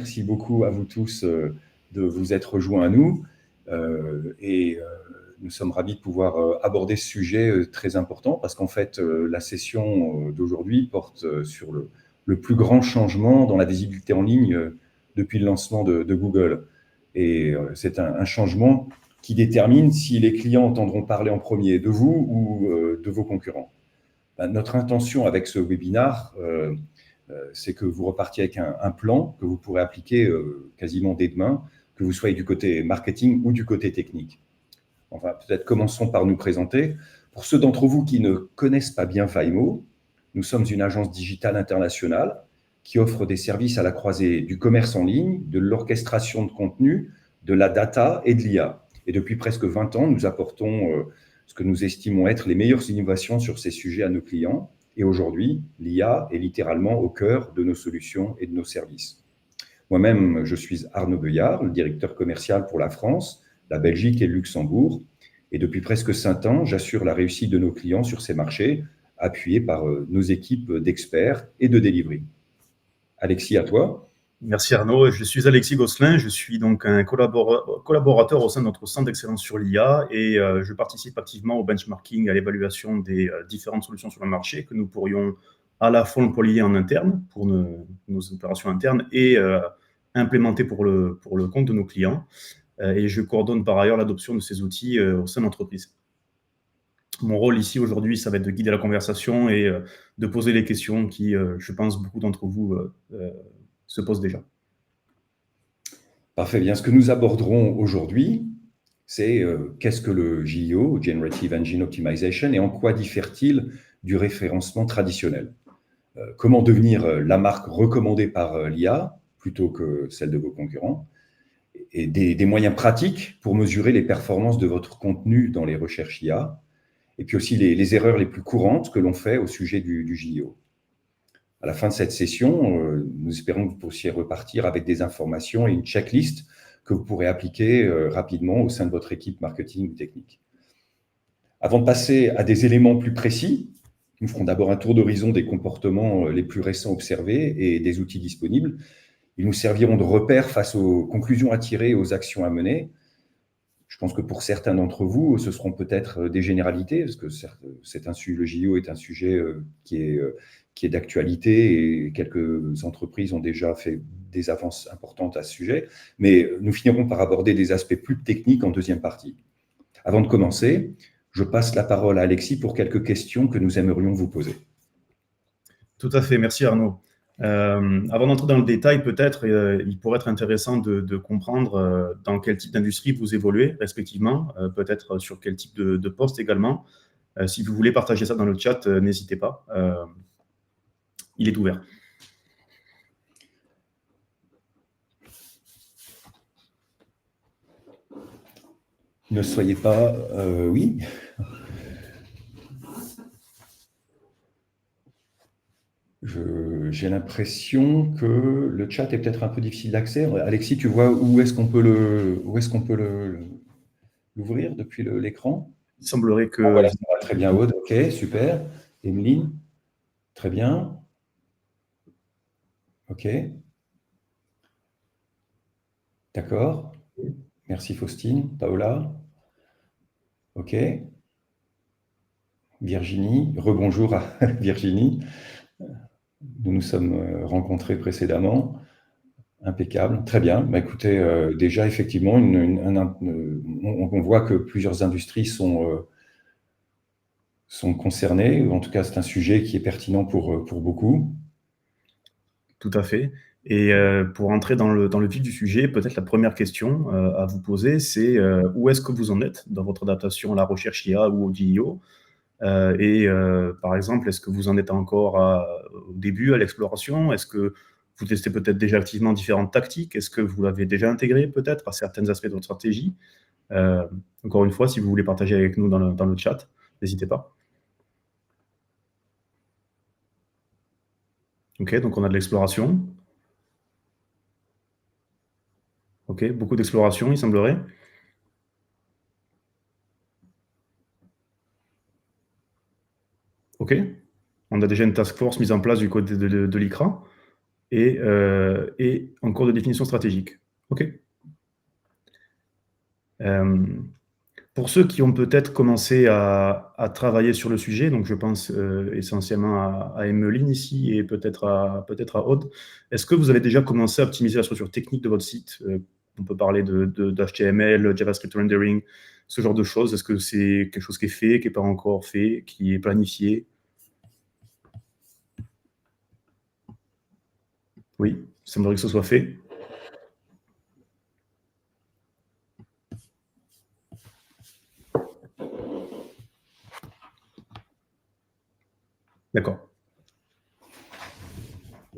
merci beaucoup à vous tous de vous être rejoints à nous. Nous sommes ravis de pouvoir aborder ce sujet très important parce qu'en fait, la session d'aujourd'hui porte sur le plus grand changement dans la visibilité en ligne depuis le lancement de Google. Et c'est un changement qui détermine si les clients entendront parler en premier de vous ou de vos concurrents. Notre intention avec ce webinaire, c'est que vous repartiez avec un plan que vous pourrez appliquer quasiment dès demain, que vous soyez du côté marketing ou du côté technique. Enfin, peut-être commençons par nous présenter. Pour ceux d'entre vous qui ne connaissent pas bien FIMO, nous sommes une agence digitale internationale qui offre des services à la croisée du commerce en ligne, de l'orchestration de contenu, de la data et de l'IA. Et depuis presque 20 ans, nous apportons ce que nous estimons être les meilleures innovations sur ces sujets à nos clients. Et aujourd'hui, l'IA est littéralement au cœur de nos solutions et de nos services. Moi-même, je suis Arnaud Beuillard, le directeur commercial pour la France, la Belgique et le Luxembourg. Et depuis presque 5 ans, j'assure la réussite de nos clients sur ces marchés, appuyés par nos équipes d'experts et de delivery. Alexis, à toi. Merci Arnaud, je suis Alexis Gosselin, je suis donc un collaborateur au sein de notre centre d'excellence sur l'IA et je participe activement au benchmarking, à l'évaluation des différentes solutions sur le marché que nous pourrions à la fois employer en interne pour nos opérations internes et implémenter pour le compte de nos clients. Et je coordonne par ailleurs l'adoption de ces outils au sein de l'entreprise. Mon rôle ici aujourd'hui, ça va être de guider la conversation et de poser les questions qui, je pense, beaucoup d'entre vous se posent déjà. Parfait. Bien, ce que nous aborderons aujourd'hui, c'est qu'est-ce que le GEO, Generative Engine Optimization, et en quoi diffère-t-il du référencement traditionnel? Comment devenir la marque recommandée par l'IA plutôt que celle de vos concurrents? Et des moyens pratiques pour mesurer les performances de votre contenu dans les recherches IA, et puis aussi les erreurs les plus courantes que l'on fait au sujet du JO. À la fin de cette session, nous espérons que vous puissiez repartir avec des informations et une checklist que vous pourrez appliquer rapidement au sein de votre équipe marketing ou technique. Avant de passer à des éléments plus précis, nous ferons d'abord un tour d'horizon des comportements les plus récents observés et des outils disponibles. Ils nous serviront de repères face aux conclusions à tirer et aux actions à mener. Je pense que pour certains d'entre vous, ce seront peut-être des généralités, parce que le JO est un sujet qui est d'actualité et quelques entreprises ont déjà fait des avances importantes à ce sujet. Mais nous finirons par aborder des aspects plus techniques en deuxième partie. Avant de commencer, je passe la parole à Alexis pour quelques questions que nous aimerions vous poser. Tout à fait, merci Arnaud. Avant d'entrer dans le détail, peut-être, il pourrait être intéressant de comprendre dans quel type d'industrie vous évoluez respectivement, peut-être sur quel type de poste également. Si vous voulez partager ça dans le chat, n'hésitez pas. Il est ouvert. Ne soyez pas... oui. J'ai l'impression que le chat est peut-être un peu difficile d'accès. Alexis, tu vois où est-ce qu'on peut l'ouvrir depuis l'écran? Il semblerait que... Voilà, ça va très bien, Aude. Ok, super. Emeline, très bien. Ok. D'accord. Merci Faustine. Paola. Ok. Virginie. Rebonjour à Virginie. Nous nous sommes rencontrés précédemment. Impeccable, très bien. Bah, écoutez, déjà, effectivement, on voit que plusieurs industries sont concernées. En tout cas, c'est un sujet qui est pertinent pour beaucoup. Tout à fait. Et pour entrer dans le vif du sujet, peut-être la première question à vous poser, c'est où est-ce que vous en êtes dans votre adaptation à la recherche IA ou au GEO? Par exemple, est-ce que vous en êtes encore au début, à l'exploration? Est-ce que vous testez peut-être déjà activement différentes tactiques? Est-ce que vous l'avez déjà intégré peut-être à certains aspects de votre stratégie? Encore une fois, si vous voulez partager avec nous dans le chat, n'hésitez pas. Ok, donc on a de l'exploration. Ok, beaucoup d'exploration, il semblerait. Ok, on a déjà une task force mise en place du côté de l'ICRA. et en cours de définition stratégique. OK. Pour ceux qui ont peut-être commencé à travailler sur le sujet, donc je pense essentiellement à Emmeline ici et peut-être à Aude, est-ce que vous avez déjà commencé à optimiser la structure technique de votre site? On peut parler d'HTML, JavaScript rendering, ce genre de choses. Est-ce que c'est quelque chose qui est fait, qui n'est pas encore fait, qui est planifié? Oui, il semblerait que ce soit fait. D'accord.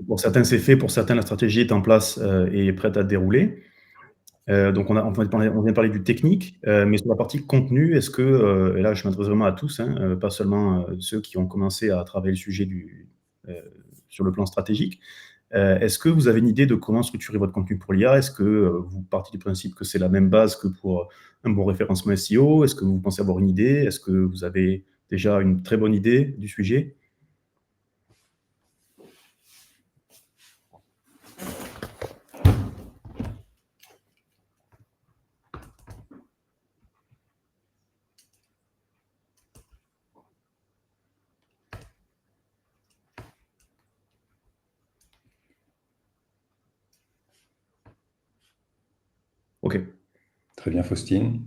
Pour certains, c'est fait. Pour certains, la stratégie est en place et est prête à dérouler. Donc, on vient de parler du technique, mais sur la partie contenu, est-ce que, et là, je m'adresse vraiment à tous, hein, pas seulement ceux qui ont commencé à travailler le sujet sur le plan stratégique. Est-ce que vous avez une idée de comment structurer votre contenu pour l'IA? Est-ce que vous partez du principe que c'est la même base que pour un bon référencement SEO? Est-ce que vous pensez avoir une idée? Est-ce que vous avez déjà une très bonne idée du sujet? OK. Très bien, Faustine.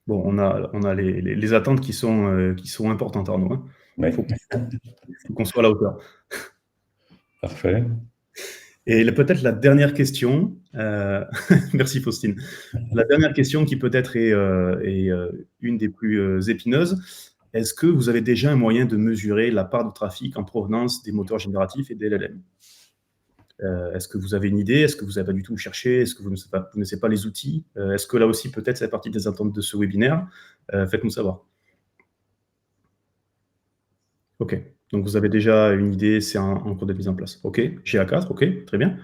Bon, on a les attentes qui sont importantes, Arnaud, hein. Oui, Faut qu'on soit à la hauteur. parfait. Et peut-être la dernière question, merci Faustine. La dernière question qui peut-être est une des plus épineuses. Est-ce que vous avez déjà un moyen de mesurer la part de trafic en provenance des moteurs génératifs et des LLM? Est-ce que vous avez une idée? Est-ce que vous n'avez pas du tout cherché? Est-ce que vous ne connaissez pas les outils? Est-ce que là aussi, peut-être, c'est partie des attentes de ce webinaire? Faites-nous savoir. OK. Donc, vous avez déjà une idée, c'est en cours de mise en place. OK. GA4, OK, très bien.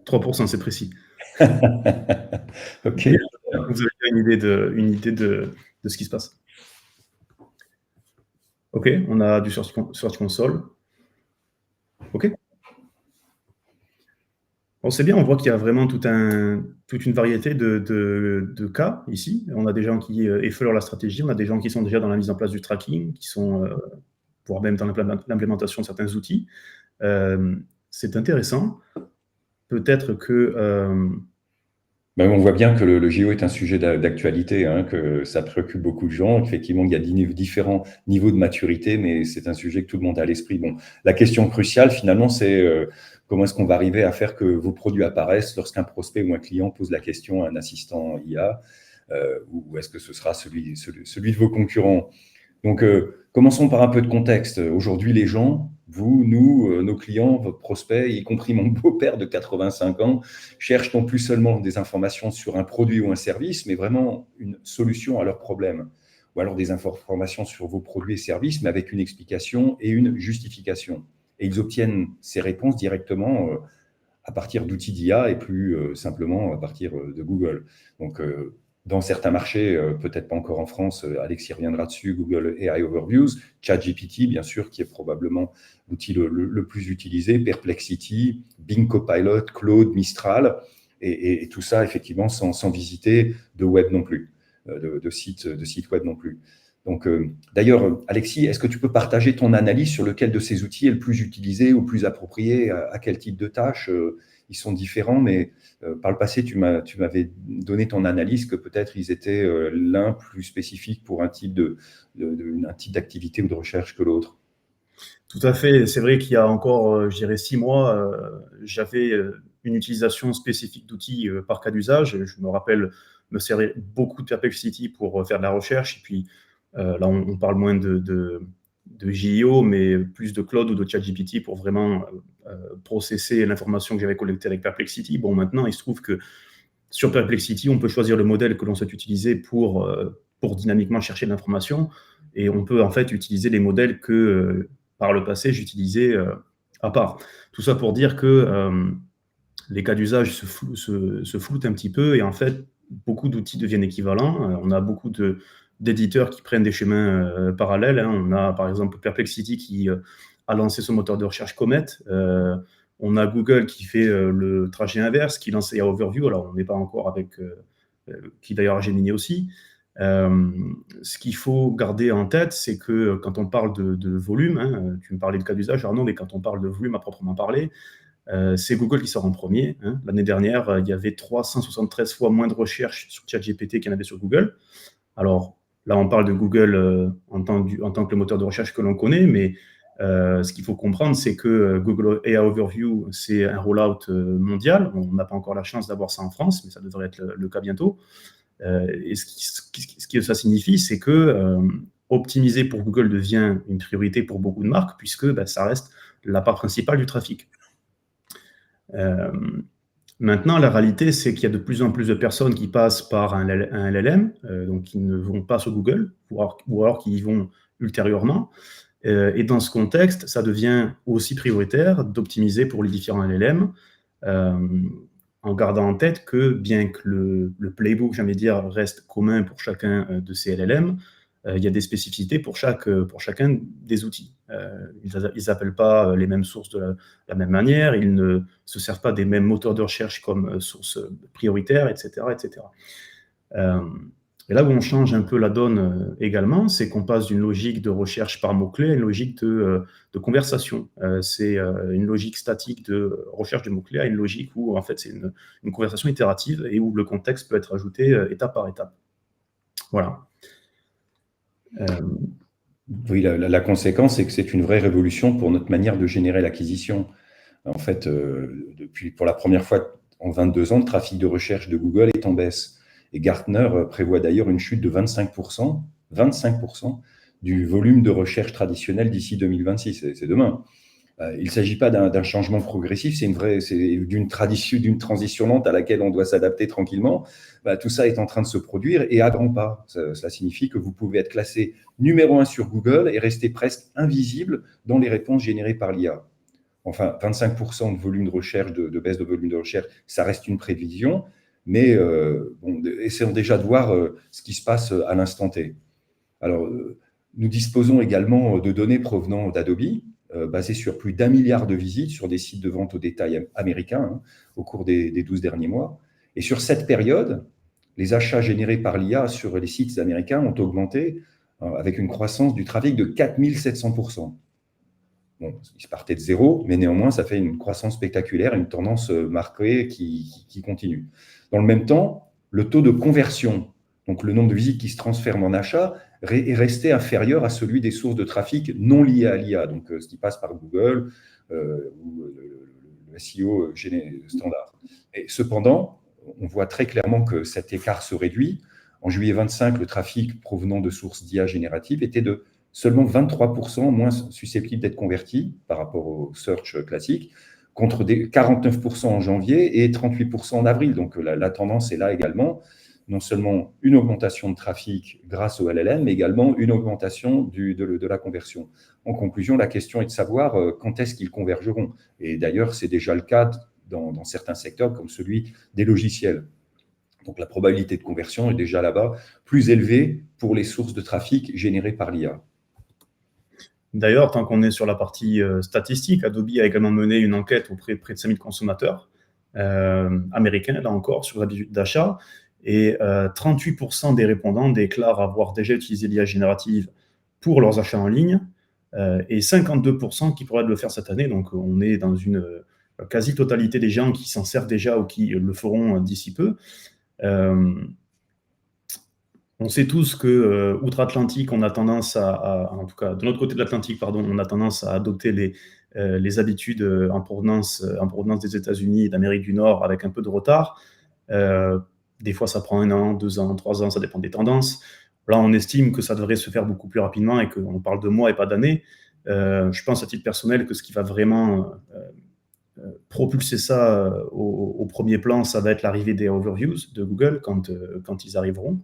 3%, c'est précis. OK. Vous avez une idée de ce qui se passe. OK, on a du Search Console. OK. Bon, c'est bien, on voit qu'il y a vraiment toute une variété de cas ici. On a des gens qui effleurent la stratégie, on a des gens qui sont déjà dans la mise en place du tracking, qui sont voire même dans l'implémentation de certains outils. C'est intéressant. Peut-être que Ben, on voit bien que le géo est un sujet d'actualité, hein, que ça préoccupe beaucoup de gens. Effectivement, il y a différents niveaux de maturité, mais c'est un sujet que tout le monde a à l'esprit. Bon, la question cruciale, finalement, c'est comment est-ce qu'on va arriver à faire que vos produits apparaissent lorsqu'un prospect ou un client pose la question à un assistant IA, ou est-ce que ce sera celui de vos concurrents? Donc, commençons par un peu de contexte. Aujourd'hui, les gens, vous, nous, nos clients, vos prospects, y compris mon beau-père de 85 ans, cherchent non plus seulement des informations sur un produit ou un service, mais vraiment une solution à leurs problèmes. Ou alors des informations sur vos produits et services, mais avec une explication et une justification. Et ils obtiennent ces réponses directement à partir d'outils d'IA et plus simplement à partir de Google. Donc, dans certains marchés, peut-être pas encore en France, Alexis reviendra dessus, Google AI Overviews, ChatGPT, bien sûr, qui est probablement l'outil le plus utilisé, Perplexity, Bing Copilot, Claude, Mistral, et tout ça, effectivement, sans visiter de web non plus, de site web non plus. Donc, d'ailleurs, Alexis, est-ce que tu peux partager ton analyse sur lequel de ces outils est le plus utilisé ou le plus approprié à quel type de tâches? Ils sont différents, mais par le passé, tu m'avais donné ton analyse que peut-être ils étaient l'un plus spécifique pour un type d'activité ou de recherche que l'autre. tout à fait, c'est vrai qu'il y a encore, je dirais 6 mois, j'avais une utilisation spécifique d'outils par cas d'usage. Je me rappelle me servir beaucoup de Perplexity pour faire de la recherche. Et puis là, on parle moins de JIO, mais plus de Claude ou de ChatGPT pour vraiment processer l'information que j'avais collectée avec Perplexity. Bon, maintenant, il se trouve que sur Perplexity, on peut choisir le modèle que l'on souhaite utiliser pour dynamiquement chercher de l'information. Et on peut en fait utiliser les modèles que par le passé j'utilisais à part. Tout ça pour dire que les cas d'usage se floutent un petit peu et en fait, beaucoup d'outils deviennent équivalents. On a beaucoup d'éditeurs qui prennent des chemins parallèles. On a par exemple Perplexity qui a lancé son moteur de recherche Comet. On a Google qui fait le trajet inverse, qui lance Overview. Alors, on n'est pas encore avec, qui d'ailleurs a Gemini aussi. Ce qu'il faut garder en tête, c'est que quand on parle de volume, tu me parlais de cas d'usage, Arnaud, mais quand on parle de volume à proprement parler, c'est Google qui sort en premier. L'année dernière, il y avait 373 fois moins de recherches sur ChatGPT qu'il y en avait sur Google. Alors, là, on parle de Google en tant que le moteur de recherche que l'on connaît, mais ce qu'il faut comprendre, c'est que Google AI Overview, c'est un rollout mondial. On n'a pas encore la chance d'avoir ça en France, mais ça devrait être le cas bientôt. Et ce que ça signifie, c'est que optimiser pour Google devient une priorité pour beaucoup de marques, puisque ça reste la part principale du trafic. Maintenant, la réalité, c'est qu'il y a de plus en plus de personnes qui passent par un LLM, donc qui ne vont pas sur Google, ou alors qui y vont ultérieurement. Et dans ce contexte, ça devient aussi prioritaire d'optimiser pour les différents LLM, en gardant en tête que bien que le playbook, j'allais dire, reste commun pour chacun de ces LLM, il y a des spécificités pour chacun des outils. Ils n'appellent pas les mêmes sources de la même manière, ils ne se servent pas des mêmes moteurs de recherche comme source prioritaire, etc. etc. Et là où on change un peu la donne également, c'est qu'on passe d'une logique de recherche par mots-clés à une logique de conversation. C'est une logique statique de recherche de mots-clés à une logique où, en fait, c'est une conversation itérative et où le contexte peut être ajouté étape par étape. Voilà. Oui, la conséquence, c'est que c'est une vraie révolution pour notre manière de générer l'acquisition. En fait, pour la première fois en 22 ans, le trafic de recherche de Google est en baisse. Et Gartner prévoit d'ailleurs une chute de 25%, 25% du volume de recherche traditionnel d'ici 2026. C'est demain. Il ne s'agit pas d'un changement progressif, c'est d'une transition lente à laquelle on doit s'adapter tranquillement. Tout ça est en train de se produire et à grands pas. Cela signifie que vous pouvez être classé numéro 1 sur Google et rester presque invisible dans les réponses générées par l'IA. Enfin, 25% de volume de recherche, de baisse de volume de recherche, ça reste une prévision, mais essayons déjà de voir ce qui se passe à l'instant T. Alors, nous disposons également de données provenant d'Adobe, basées sur plus d'1 milliard de visites sur des sites de vente au détail américains au cours des 12 derniers mois. Et sur cette période, les achats générés par l'IA sur les sites américains ont augmenté avec une croissance du trafic de 4700%. Bon, ils partaient de zéro, mais néanmoins, ça fait une croissance spectaculaire, une tendance marquée qui continue. Dans le même temps, le taux de conversion, donc le nombre de visites qui se transforment en achats, est resté inférieur à celui des sources de trafic non liées à l'IA, donc ce qui passe par Google ou le SEO standard. Et cependant, on voit très clairement que cet écart se réduit. En juillet 25, le trafic provenant de sources d'IA génératives était de seulement 23% moins susceptibles d'être convertis par rapport au search classique, contre 49% en janvier et 38% en avril. Donc la tendance est là également. Non seulement une augmentation de trafic grâce au LLM, mais également une augmentation de la conversion. En conclusion, la question est de savoir quand est-ce qu'ils convergeront. Et d'ailleurs, c'est déjà le cas dans certains secteurs, comme celui des logiciels. Donc la probabilité de conversion est déjà là-bas plus élevée pour les sources de trafic générées par l'IA. D'ailleurs, tant qu'on est sur la partie statistique, Adobe a également mené une enquête auprès de près de 5000 consommateurs américains, là encore, sur l'habitude d'achat. Et 38% des répondants déclarent avoir déjà utilisé l'IA générative pour leurs achats en ligne et 52% qui pourraient le faire cette année. Donc, on est dans une quasi-totalité des gens qui s'en servent déjà ou qui le feront d'ici peu. On sait tous que outre-Atlantique, on a tendance en tout cas de notre côté de l'Atlantique, on a tendance à adopter les habitudes en provenance des États-Unis et d'Amérique du Nord avec un peu de retard. Des fois, ça prend 1 an, 2 ans, 3 ans, ça dépend des tendances. Là, on estime que ça devrait se faire beaucoup plus rapidement et qu'on parle de mois et pas d'années. Je pense à titre personnel que ce qui va vraiment propulser ça au premier plan, ça va être l'arrivée des overviews de Google quand ils arriveront.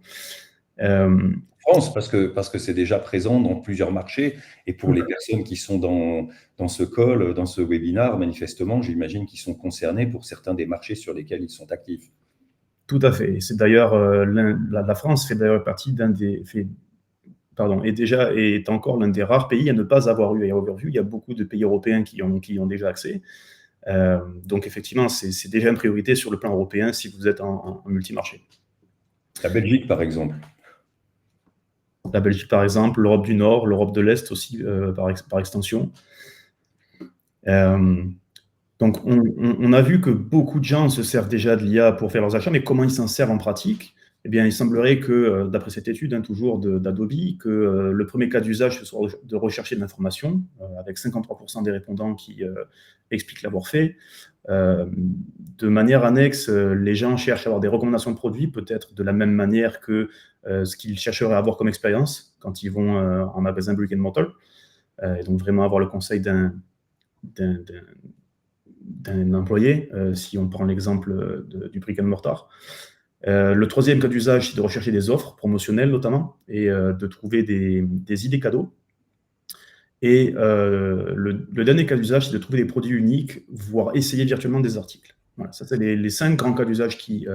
France, parce que c'est déjà présent dans plusieurs marchés. Et pour les personnes qui sont dans ce call, dans ce webinar, manifestement, j'imagine qu'ils sont concernés pour certains des marchés sur lesquels ils sont actifs. Tout à fait. C'est d'ailleurs, la France fait d'ailleurs partie est encore l'un des rares pays à ne pas avoir eu AI Overview. Il y a beaucoup de pays européens qui ont déjà accès. Donc effectivement, c'est déjà une priorité sur le plan européen si vous êtes en multimarché. La Belgique, par exemple. La Belgique, par exemple, l'Europe du Nord, l'Europe de l'Est aussi, par extension. Donc, on a vu que beaucoup de gens se servent déjà de l'IA pour faire leurs achats, mais comment ils s'en servent en pratique? Eh bien, il semblerait que, d'après cette étude, toujours d'Adobe, que le premier cas d'usage, ce soit de rechercher de l'information, avec 53% des répondants qui expliquent l'avoir fait. De manière annexe, les gens cherchent à avoir des recommandations de produits, peut-être de la même manière que ce qu'ils chercheraient à avoir comme expérience quand ils vont en magasin brick and mortar. Et donc, vraiment avoir le conseil d'un employé, si on prend l'exemple du brick and mortar. Le troisième cas d'usage, c'est de rechercher des offres promotionnelles notamment, et de trouver des idées cadeaux. Et le dernier cas d'usage, c'est de trouver des produits uniques, voire essayer virtuellement des articles. Voilà, ça, c'est les 5 grands cas d'usage qui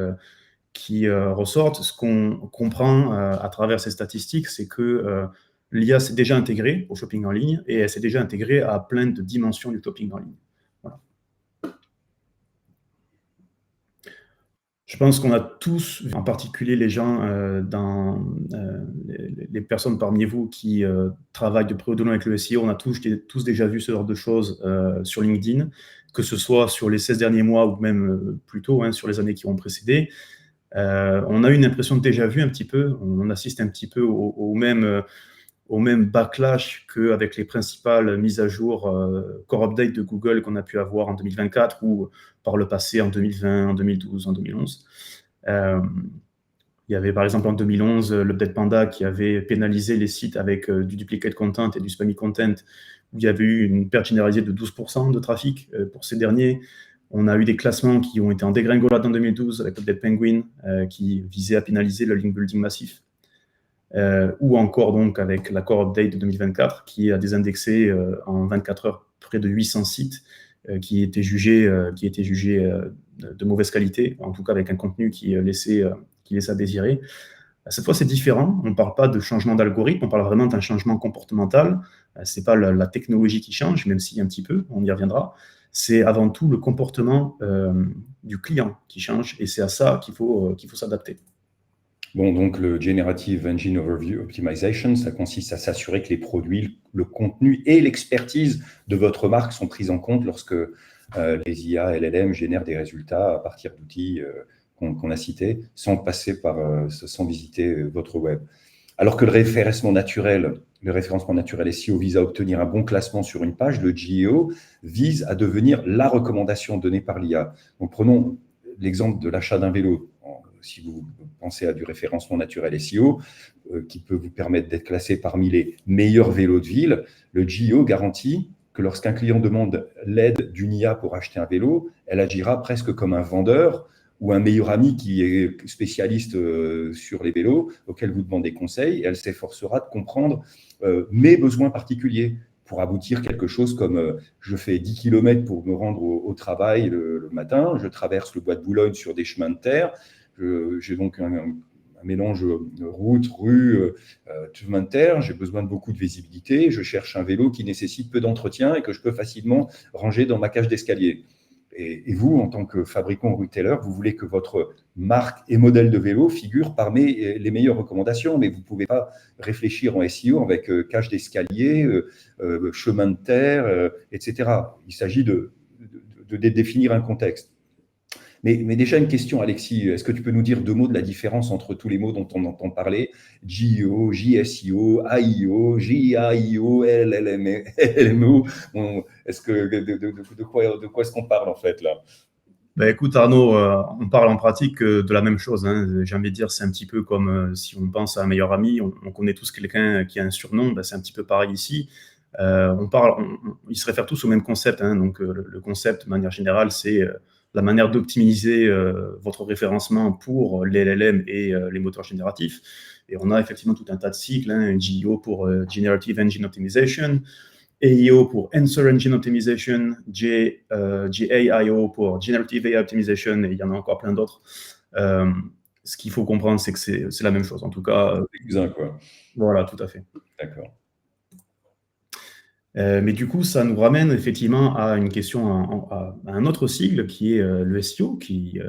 ressortent. Ce qu'on comprend à travers ces statistiques, c'est que l'IA s'est déjà intégrée au shopping en ligne, et elle s'est déjà intégrée à plein de dimensions du shopping en ligne. Voilà. Je pense qu'on a tous, en particulier les gens, les personnes parmi vous qui travaillent de près ou de loin avec le SEO, on a tous déjà vu ce genre de choses sur LinkedIn, que ce soit sur les 16 derniers mois ou même plus tôt, sur les années qui ont précédé. On a une impression de déjà vu un petit peu, on assiste un petit peu au même backlash qu'avec les principales mises à jour core update de Google qu'on a pu avoir en 2024 ou par le passé en 2020, en 2012, en 2011. Il y avait par exemple en 2011 l'update Panda qui avait pénalisé les sites avec du duplicate content et du spammy content, où il y avait eu une perte généralisée de 12% de trafic pour ces derniers. On a eu des classements qui ont été en dégringolade en 2012 avec l'update Penguin qui visait à pénaliser le link building massif. Ou encore donc avec la core update de 2024 qui a désindexé en 24 heures près de 800 sites qui étaient jugés de mauvaise qualité, en tout cas avec un contenu qui laissait à désirer. Cette fois, c'est différent. On ne parle pas de changement d'algorithme, on parle vraiment d'un changement comportemental. Ce n'est pas la technologie qui change, même si un petit peu, on y reviendra. C'est avant tout le comportement du client qui change, et c'est à ça qu'il faut s'adapter. Bon, donc le Generative Engine Overview Optimization, ça consiste à s'assurer que les produits, le contenu et l'expertise de votre marque sont pris en compte lorsque les IA, LLM génèrent des résultats à partir d'outils qu'on a cités, sans visiter votre web. Alors que le référencement naturel SEO vise à obtenir un bon classement sur une page, le GEO vise à devenir la recommandation donnée par l'IA. Donc prenons l'exemple de l'achat d'un vélo. Si vous pensez à du référencement naturel SEO, qui peut vous permettre d'être classé parmi les meilleurs vélos de ville, le GEO garantit que lorsqu'un client demande l'aide d'une IA pour acheter un vélo, elle agira presque comme un vendeur ou un meilleur ami qui est spécialiste sur les vélos, auquel vous demandez conseil, et elle s'efforcera de comprendre mes besoins particuliers pour aboutir à quelque chose comme je fais 10 km pour me rendre au travail le matin, je traverse le bois de Boulogne sur des chemins de terre, j'ai donc un mélange route, rue, chemin de terre, j'ai besoin de beaucoup de visibilité, je cherche un vélo qui nécessite peu d'entretien et que je peux facilement ranger dans ma cage d'escalier. Et vous, en tant que fabricant ou retailer, vous voulez que votre marque et modèle de vélo figurent parmi les meilleures recommandations, mais vous ne pouvez pas réfléchir en SEO avec cage d'escalier, chemin de terre, etc. Il s'agit de définir un contexte. Mais déjà une question, Alexis, est-ce que tu peux nous dire 2 mots de la différence entre tous les mots dont on entend parler, GEO, JSEO, AIO, JAIO, LLMO, est-ce que de quoi est-ce qu'on parle en fait là? Écoute Arnaud, on parle en pratique de la même chose. J'ai envie de dire, c'est un petit peu comme si on pense à un meilleur ami, on connaît tous quelqu'un qui a un surnom, c'est un petit peu pareil ici. Ils se réfèrent tous au même concept. Donc le concept, de manière générale, c'est la manière d'optimiser votre référencement pour les LLM et les moteurs génératifs. Et on a effectivement tout un tas de cycles, GEO pour Generative Engine Optimization, AEO pour Answer Engine Optimization, GAIO pour Generative AI Optimization, et il y en a encore plein d'autres. Ce qu'il faut comprendre, c'est que c'est la même chose. En tout cas, Cousin, quoi. Voilà, tout à fait. D'accord. Mais du coup, ça nous ramène effectivement à une question, à un autre sigle qui est le SEO, qui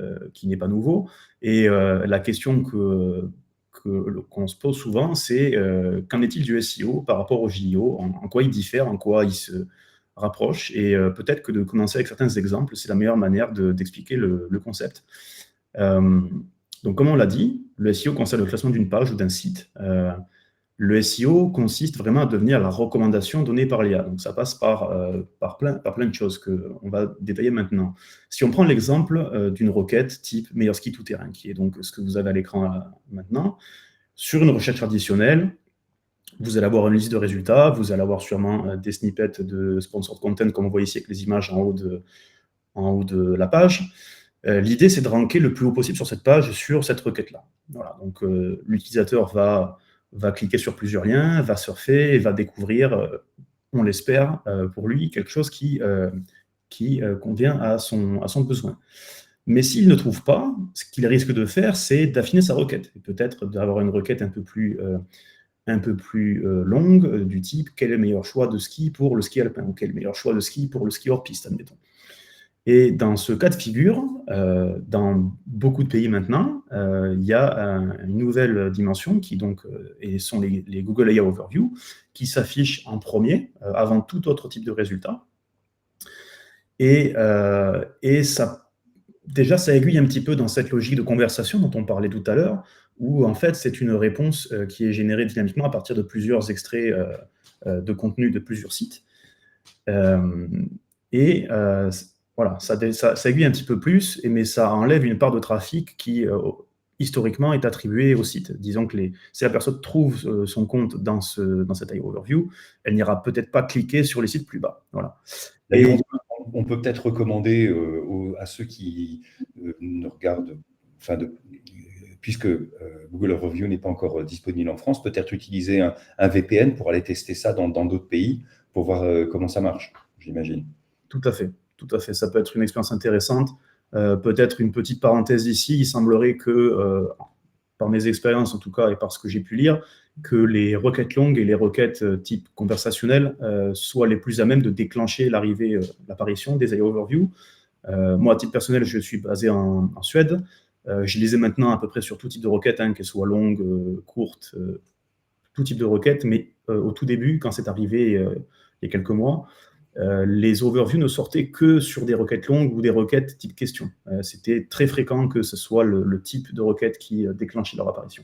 n'est pas nouveau. Et la question qu'on se pose souvent, c'est qu'en est-il du SEO par rapport au JEO, en quoi il diffère, en quoi il se rapproche, et peut-être que de commencer avec certains exemples, c'est la meilleure manière d'expliquer le concept. Donc, comme on l'a dit, le SEO concerne le classement d'une page ou d'un site. Le SEO consiste vraiment à devenir la recommandation donnée par l'IA. Donc, ça passe par plein de choses qu'on va détailler maintenant. Si on prend l'exemple d'une requête type meilleur ski tout-terrain, qui est donc ce que vous avez à l'écran maintenant, sur une recherche traditionnelle, vous allez avoir une liste de résultats, vous allez avoir sûrement des snippets de sponsored content, comme on voit ici avec les images en haut de la page. L'idée, c'est de ranker le plus haut possible sur cette page, sur cette requête-là. Voilà, donc l'utilisateur va cliquer sur plusieurs liens, va surfer et va découvrir, on l'espère, pour lui, quelque chose qui convient à son besoin. Mais s'il ne trouve pas, ce qu'il risque de faire, c'est d'affiner sa requête, et peut-être d'avoir une requête un peu plus longue, du type « quel est le meilleur choix de ski pour le ski alpin » ou « quel est le meilleur choix de ski pour le ski hors piste », admettons. Et dans ce cas de figure, dans beaucoup de pays maintenant, il y a une nouvelle dimension qui donc sont les Google AI Overview, qui s'affichent en premier, avant tout autre type de résultat. Et ça, déjà, ça aiguille un petit peu dans cette logique de conversation dont on parlait tout à l'heure, où en fait, c'est une réponse qui est générée dynamiquement à partir de plusieurs extraits de contenu de plusieurs sites. Voilà, ça aiguille un petit peu plus, mais ça enlève une part de trafic qui, historiquement, est attribuée au site. Disons que si la personne trouve son compte dans cette AI Overview, elle n'ira peut-être pas cliquer sur les sites plus bas. Voilà. D'ailleurs, on peut peut-être recommander à ceux qui nous regardent, puisque Google Overview n'est pas encore disponible en France, peut-être utiliser un VPN pour aller tester ça dans d'autres pays, pour voir comment ça marche, j'imagine. Tout à fait. Ça peut être une expérience intéressante. Peut-être une petite parenthèse ici, il semblerait que, par mes expériences en tout cas et par ce que j'ai pu lire, que les requêtes longues et les requêtes type conversationnel soient les plus à même de déclencher l'apparition des AI Overview. Moi, à titre personnel, je suis basé en Suède. Je les ai maintenant à peu près sur tout type de requêtes, qu'elles soient longues, courtes, tout type de requêtes, mais au tout début, quand c'est arrivé il y a quelques mois, les overviews ne sortaient que sur des requêtes longues ou des requêtes type question. C'était très fréquent que ce soit le type de requête qui déclenchait leur apparition.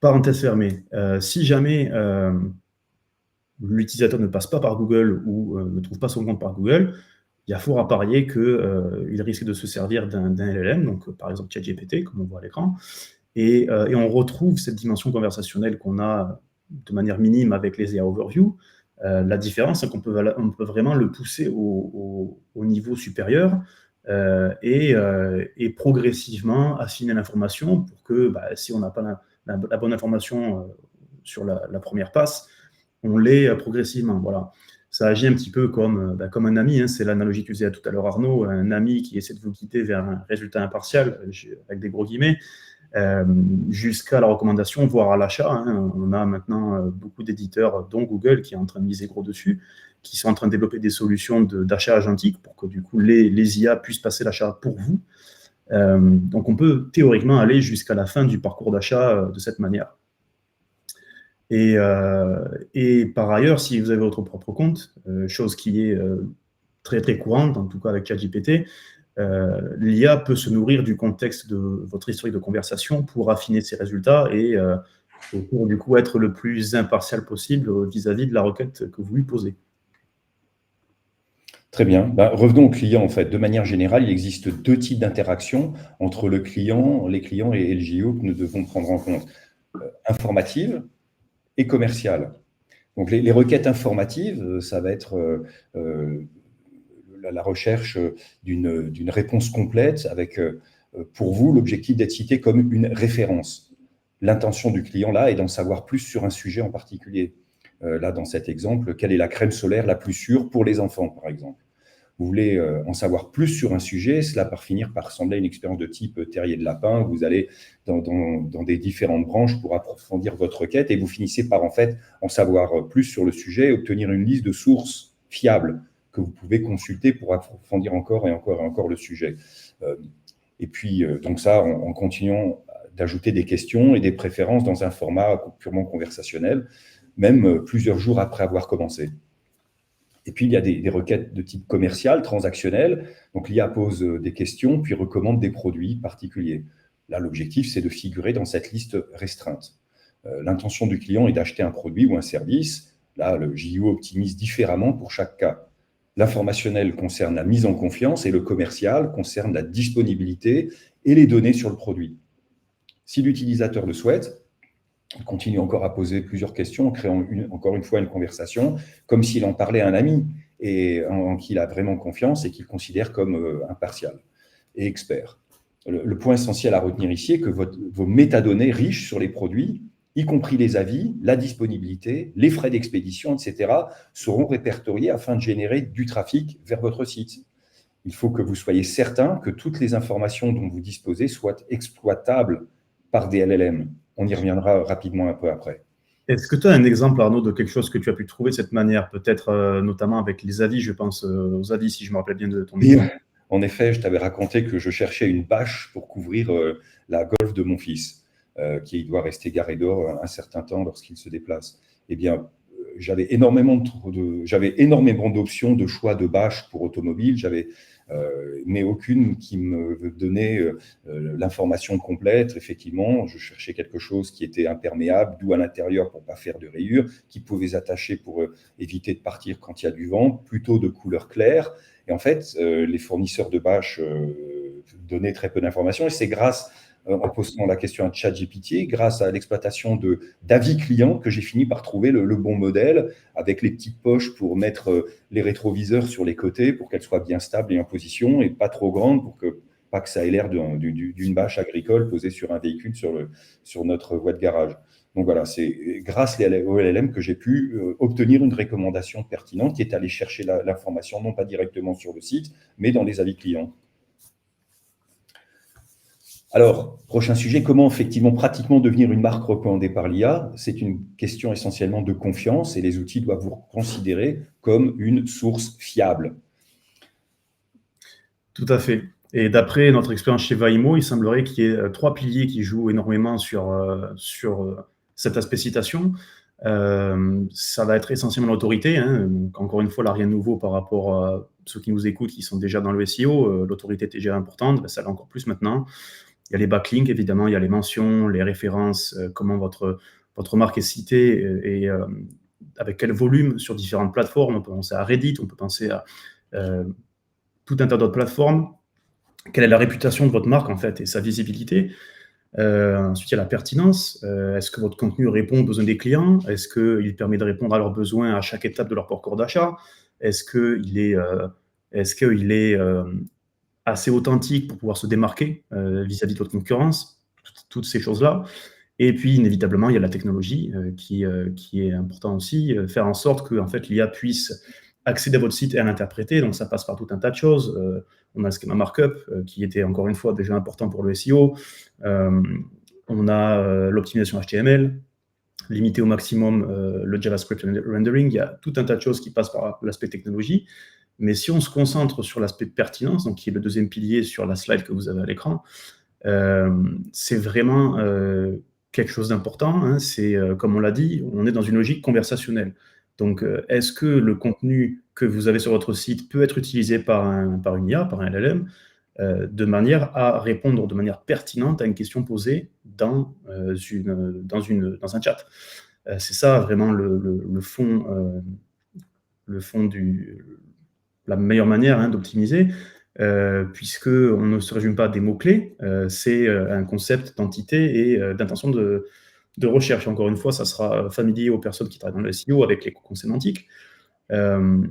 Parenthèse fermée. Si jamais l'utilisateur ne passe pas par Google ou ne trouve pas son compte par Google, il y a fort à parier qu'il risque de se servir d'un LLM, donc par exemple ChatGPT, comme on voit à l'écran, et on retrouve cette dimension conversationnelle qu'on a de manière minime avec les AI Overview. La différence, c'est qu'on peut vraiment le pousser au niveau supérieur et progressivement affiner l'information pour que, si on n'a pas la bonne information sur la première passe, on l'ait progressivement. Voilà. Ça agit un petit peu comme un ami, c'est l'analogie qu'utilisait tout à l'heure Arnaud, un ami qui essaie de vous guider vers un résultat impartial, avec des gros guillemets, jusqu'à la recommandation, voire à l'achat. On a maintenant beaucoup d'éditeurs, dont Google, qui est en train de miser gros dessus, qui sont en train de développer des solutions d'achat agentique pour que du coup les IA puissent passer l'achat pour vous. Donc on peut théoriquement aller jusqu'à la fin du parcours d'achat de cette manière. Et par ailleurs, si vous avez votre propre compte, chose qui est très très courante, en tout cas avec ChatGPT, l'IA peut se nourrir du contexte de votre historique de conversation pour affiner ses résultats et pour du coup être le plus impartial possible vis-à-vis de la requête que vous lui posez. Très bien. Revenons au client, en fait. De manière générale, il existe deux types d'interactions entre les clients et le JO que nous devons prendre en compte. Informative et commerciale. Donc, les requêtes informatives, ça va être la recherche d'une réponse complète avec, pour vous, l'objectif d'être cité comme une référence. L'intention du client, là, est d'en savoir plus sur un sujet en particulier. Là, dans cet exemple, quelle est la crème solaire la plus sûre pour les enfants, par exemple. vous voulez en savoir plus sur un sujet, cela va finir par ressembler à une expérience de type terrier de lapin. Vous allez dans des différentes branches pour approfondir votre requête et vous finissez par en fait en savoir plus sur le sujet et obtenir une liste de sources fiables que vous pouvez consulter pour approfondir encore et encore et encore le sujet. Et puis, donc ça, en continuant d'ajouter des questions et des préférences dans un format purement conversationnel, même plusieurs jours après avoir commencé. Et puis, il y a des requêtes de type commercial, transactionnel. Donc, l'IA pose des questions, puis recommande des produits particuliers. Là, l'objectif, c'est de figurer dans cette liste restreinte. L'intention du client est d'acheter un produit ou un service. Là, le JIO optimise différemment pour chaque cas. L'informationnel concerne la mise en confiance et le commercial concerne la disponibilité et les données sur le produit. Si l'utilisateur le souhaite, il continue encore à poser plusieurs questions en créant encore une fois une conversation, comme s'il en parlait à un ami et en qui il a vraiment confiance et qu'il considère comme impartial et expert. Le point essentiel à retenir ici est que vos métadonnées riches sur les produits, y compris les avis, la disponibilité, les frais d'expédition, etc., seront répertoriés afin de générer du trafic vers votre site. Il faut que vous soyez certain que toutes les informations dont vous disposez soient exploitables par des LLM. On y reviendra rapidement un peu après. Est-ce que tu as un exemple, Arnaud, de quelque chose que tu as pu trouver de cette manière, peut-être notamment avec les avis, je pense aux avis, si je me rappelle bien de ton exemple. En effet, je t'avais raconté que je cherchais une bâche pour couvrir la Golf de mon fils, qui doit rester garé dehors un certain temps lorsqu'il se déplace. Eh bien, j'avais énormément d'options de choix de bâches pour automobile, mais aucune qui me donnait l'information complète. Effectivement, je cherchais quelque chose qui était imperméable, doux à l'intérieur pour ne pas faire de rayures, qui pouvait s'attacher pour éviter de partir quand il y a du vent, plutôt de couleur claire. Et en fait, les fournisseurs de bâches donnaient très peu d'informations. Et c'est grâce, en posant la question à ChatGPT, grâce à l'exploitation d'avis clients, que j'ai fini par trouver le bon modèle, avec les petites poches pour mettre les rétroviseurs sur les côtés, pour qu'elles soient bien stables et en position, et pas trop grandes, pour pas que ça ait l'air d'une bâche agricole posée sur un véhicule sur notre voie de garage. Donc voilà, c'est grâce au LLM que j'ai pu obtenir une recommandation pertinente qui est allée chercher l'information, non pas directement sur le site, mais dans les avis clients. Alors, prochain sujet, comment effectivement pratiquement devenir une marque recommandée par l'IA? C'est une question essentiellement de confiance et les outils doivent vous considérer comme une source fiable. Tout à fait. Et d'après notre expérience chez Vaimo, il semblerait qu'il y ait 3 piliers qui jouent énormément sur cet aspect citation. Ça va être essentiellement l'autorité. Donc, encore une fois, là, rien de nouveau par rapport à ceux qui nous écoutent, qui sont déjà dans le SEO. L'autorité est déjà importante, ça l'est encore plus maintenant. Il y a les backlinks, évidemment, il y a les mentions, les références, comment votre marque est citée et avec quel volume sur différentes plateformes. On peut penser à Reddit, on peut penser à tout un tas d'autres plateformes. Quelle est la réputation de votre marque, en fait, et sa visibilité. Ensuite, il y a la pertinence. Est-ce que votre contenu répond aux besoins des clients? Est-ce qu'il permet de répondre à leurs besoins à chaque étape de leur parcours d'achat? Est-ce qu'il est assez authentique pour pouvoir se démarquer vis-à-vis de votre concurrence? Toutes ces choses-là. Et puis, inévitablement, il y a la technologie qui est important aussi. Faire en sorte que en fait, l'IA puisse accéder à votre site et à l'interpréter. Donc, ça passe par tout un tas de choses. On a le schéma markup qui était encore une fois déjà important pour le SEO. On a l'optimisation HTML, limiter au maximum le JavaScript rendering. Il y a tout un tas de choses qui passent par l'aspect technologie. Mais si on se concentre sur l'aspect de pertinence, donc qui est le deuxième pilier sur la slide que vous avez à l'écran, c'est vraiment quelque chose d'important. C'est, comme on l'a dit, on est dans une logique conversationnelle. Donc, est-ce que le contenu que vous avez sur votre site peut être utilisé par une IA, par un LLM, de manière à répondre de manière pertinente à une question posée dans un chat? C'est ça vraiment le fond la meilleure manière d'optimiser, puisqu'on ne se résume pas à des mots-clés, c'est un concept d'entité et d'intention de recherche. Encore une fois, ça sera familier aux personnes qui travaillent dans le SEO avec les cocons sémantiques. D'ailleurs,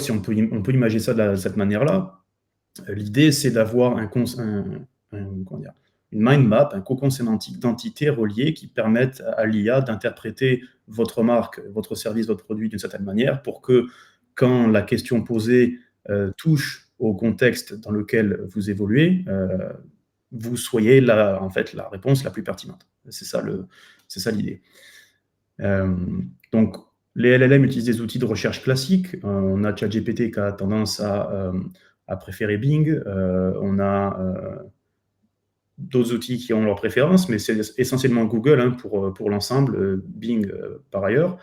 si on peut imaginer ça de cette manière-là, l'idée, c'est d'avoir une mind map, un cocon sémantique d'entités reliées qui permettent à l'IA d'interpréter votre marque, votre service, votre produit d'une certaine manière pour que quand la question posée touche au contexte dans lequel vous évoluez, vous soyez en fait la réponse la plus pertinente. C'est ça l'idée. Donc, les LLM utilisent des outils de recherche classiques. On a ChatGPT qui a tendance à préférer Bing. On a d'autres outils qui ont leurs préférences, mais c'est essentiellement Google pour l'ensemble, Bing par ailleurs.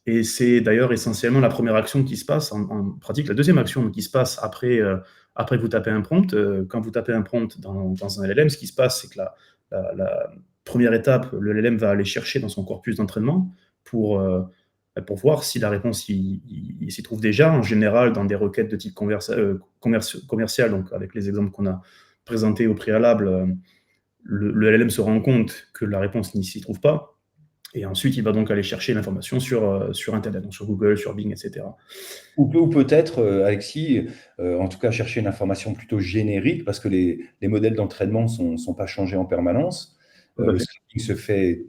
Et c'est d'ailleurs essentiellement la première action qui se passe en pratique. La deuxième action qui se passe après que vous tapez un prompt. Quand vous tapez un prompt dans un LLM, ce qui se passe, c'est que la première étape, le LLM va aller chercher dans son corpus d'entraînement pour voir si la réponse il s'y trouve déjà, en général dans des requêtes de type commercial, donc avec les exemples qu'on a présentés au préalable, le LLM se rend compte que la réponse n'y s'y trouve pas, et ensuite il va donc aller chercher l'information sur Internet, donc sur Google, sur Bing, etc. Ou peut-être, Alexis, en tout cas chercher une information plutôt générique, parce que les modèles d'entraînement ne sont pas changés en permanence. Le scripting se fait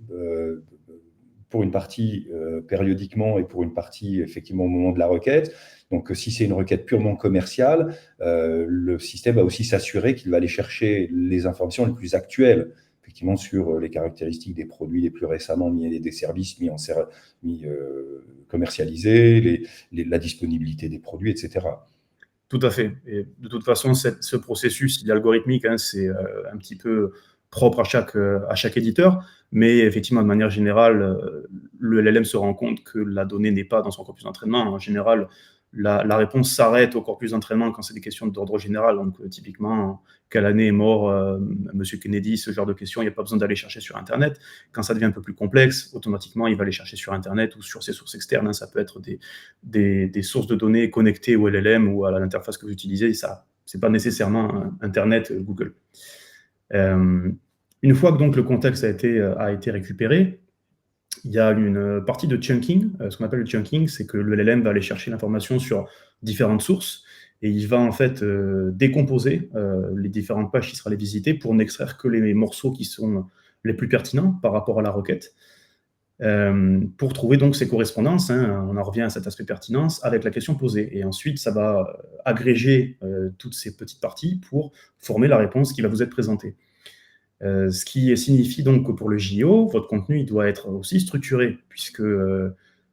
pour une partie périodiquement et pour une partie effectivement au moment de la requête. Donc si c'est une requête purement commerciale, le système va aussi s'assurer qu'il va aller chercher les informations les plus actuelles, effectivement sur les caractéristiques des produits les plus récemment mis, des services mis commercialisés, la disponibilité des produits, etc. Tout à fait. Et de toute façon, ce processus, il est algorithmique, c'est un petit peu propre à chaque éditeur, mais effectivement, de manière générale, le LLM se rend compte que la donnée n'est pas dans son corpus d'entraînement. En général, la réponse s'arrête au corpus d'entraînement quand c'est des questions d'ordre général. Donc, typiquement, quelle année est mort Monsieur Kennedy, ce genre de questions, il n'y a pas besoin d'aller chercher sur Internet. Quand ça devient un peu plus complexe, automatiquement, il va aller chercher sur Internet ou sur ses sources externes. Ça peut être des sources de données connectées au LLM ou à l'interface que vous utilisez. Ça, ce n'est pas nécessairement Internet, Google. Une fois que donc le contexte a été récupéré, il y a une partie de chunking. Ce qu'on appelle le chunking, c'est que le LLM va aller chercher l'information sur différentes sources et il va en fait décomposer les différentes pages qui sera les visiter pour n'extraire que les morceaux qui sont les plus pertinents par rapport à la requête. Pour trouver donc ces correspondances, on en revient à cet aspect pertinence avec la question posée. Et ensuite, ça va agréger toutes ces petites parties pour former la réponse qui va vous être présentée. Ce qui signifie donc que pour le JO, votre contenu il doit être aussi structuré, puisque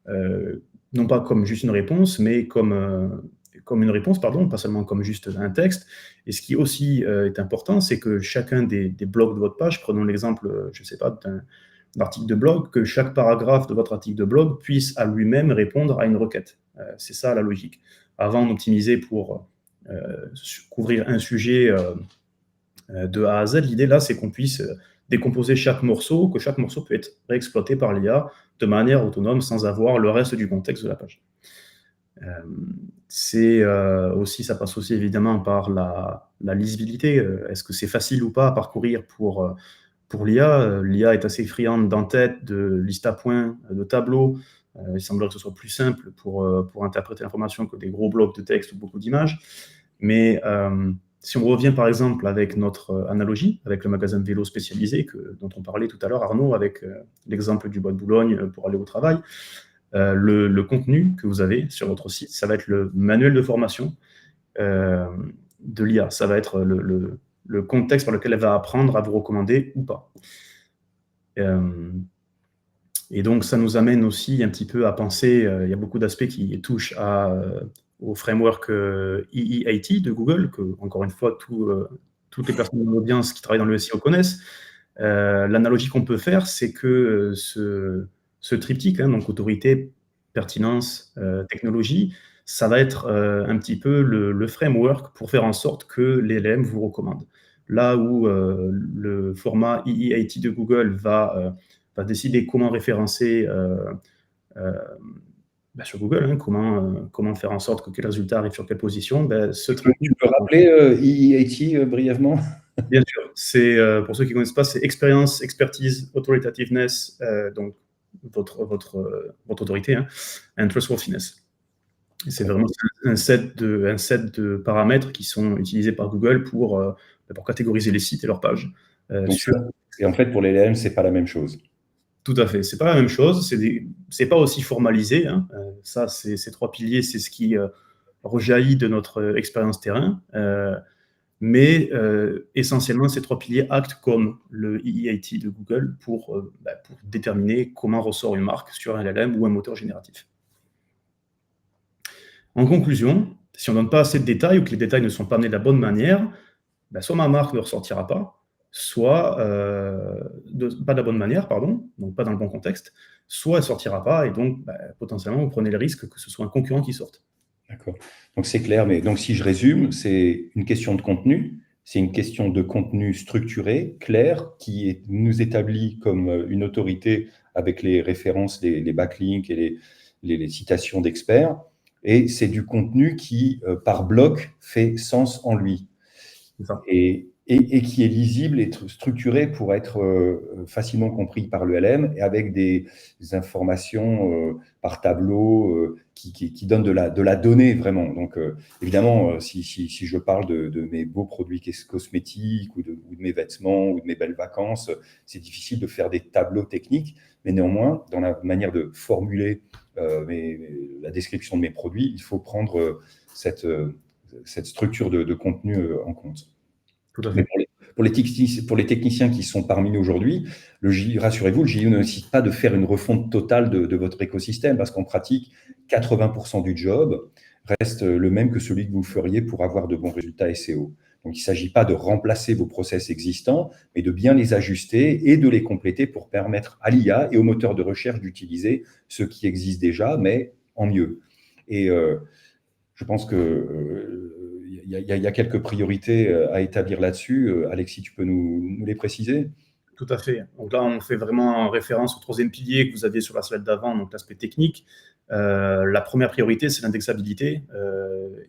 non pas comme juste une réponse, mais comme une réponse, pas seulement comme juste un texte. Et ce qui aussi est important, c'est que chacun des blocs de votre page, prenons l'exemple, je ne sais pas, d'un article de blog, que chaque paragraphe de votre article de blog puisse à lui-même répondre à une requête. C'est ça la logique. Avant d'optimiser pour couvrir un sujet de A à Z, l'idée là, c'est qu'on puisse décomposer chaque morceau, que chaque morceau peut être réexploité par l'IA de manière autonome sans avoir le reste du contexte de la page. Ça passe aussi évidemment par la lisibilité. Est-ce que c'est facile ou pas à parcourir pour l'IA? L'IA est assez friande d'en-tête, de liste à points, de tableaux. Il semblerait que ce soit plus simple pour interpréter l'information que des gros blocs de texte ou beaucoup d'images. Mais si on revient par exemple avec notre analogie, avec le magasin de vélo spécialisé dont on parlait tout à l'heure, Arnaud, avec l'exemple du Bois de Boulogne pour aller au travail, le contenu que vous avez sur votre site, ça va être le manuel de formation de l'IA. Ça va être le contexte par lequel elle va apprendre à vous recommander ou pas. Et donc, ça nous amène aussi un petit peu à penser, il y a beaucoup d'aspects qui touchent au framework EE80 de Google, que, encore une fois, toutes les personnes de l'audience qui travaillent dans le SEO connaissent. L'analogie qu'on peut faire, c'est que ce triptyque, donc autorité, pertinence, technologie, ça va être un petit peu le framework pour faire en sorte que les LLM vous recommandent. Là où le format EE80 de Google va décider comment référencer sur Google, comment faire en sorte que quel résultat arrive sur quelle position. Tu peux rappeler EE80 brièvement? Bien sûr, c'est pour ceux qui ne connaissent pas, c'est expérience, expertise, authoritativeness, donc votre autorité, and trustworthiness. C'est vraiment un set de paramètres qui sont utilisés par Google pour catégoriser les sites et leurs pages. Et en fait, pour les LLM, ce n'est pas la même chose. Tout à fait. C'est pas la même chose. C'est pas aussi formalisé, hein. Ça, ces 3 piliers, c'est ce qui rejaillit de notre expérience terrain. Mais essentiellement, ces 3 piliers actent comme le EEAT de Google pour déterminer comment ressort une marque sur un LLM ou un moteur génératif. En conclusion, si on ne donne pas assez de détails ou que les détails ne sont pas amenés de la bonne manière, soit ma marque ne ressortira pas, soit pas de la bonne manière, pardon, donc pas dans le bon contexte, soit elle ne sortira pas et donc potentiellement vous prenez le risque que ce soit un concurrent qui sorte. D'accord. Donc c'est clair, mais donc si je résume, c'est une question de contenu, c'est une question de contenu structuré, clair, nous établit comme une autorité avec les références, les backlinks et les citations d'experts, et c'est du contenu qui, par bloc, fait sens en lui. C'est ça. Et qui est lisible et structuré pour être facilement compris par le LM et avec des informations par tableau qui donnent de la donnée vraiment. Donc évidemment, si je parle de mes beaux produits cosmétiques ou de mes vêtements ou de mes belles vacances, c'est difficile de faire des tableaux techniques, mais néanmoins, dans la manière de formuler la description de mes produits, il faut prendre cette structure de contenu en compte. Tout à Mais fait. pour les techniciens qui sont parmi nous aujourd'hui, rassurez-vous, le JU ne nécessite pas de faire une refonte totale de votre écosystème parce qu'en pratique, 80% du job reste le même que celui que vous feriez pour avoir de bons résultats SEO. Donc, il ne s'agit pas de remplacer vos process existants, mais de bien les ajuster et de les compléter pour permettre à l'IA et aux moteurs de recherche d'utiliser ce qui existe déjà, mais en mieux. Et je pense que il y a quelques priorités à établir là-dessus. Alexis, tu peux nous les préciser? Tout à fait. Donc là, on fait vraiment référence au troisième pilier que vous aviez sur la slide d'avant, donc l'aspect technique. La première priorité, c'est l'indexabilité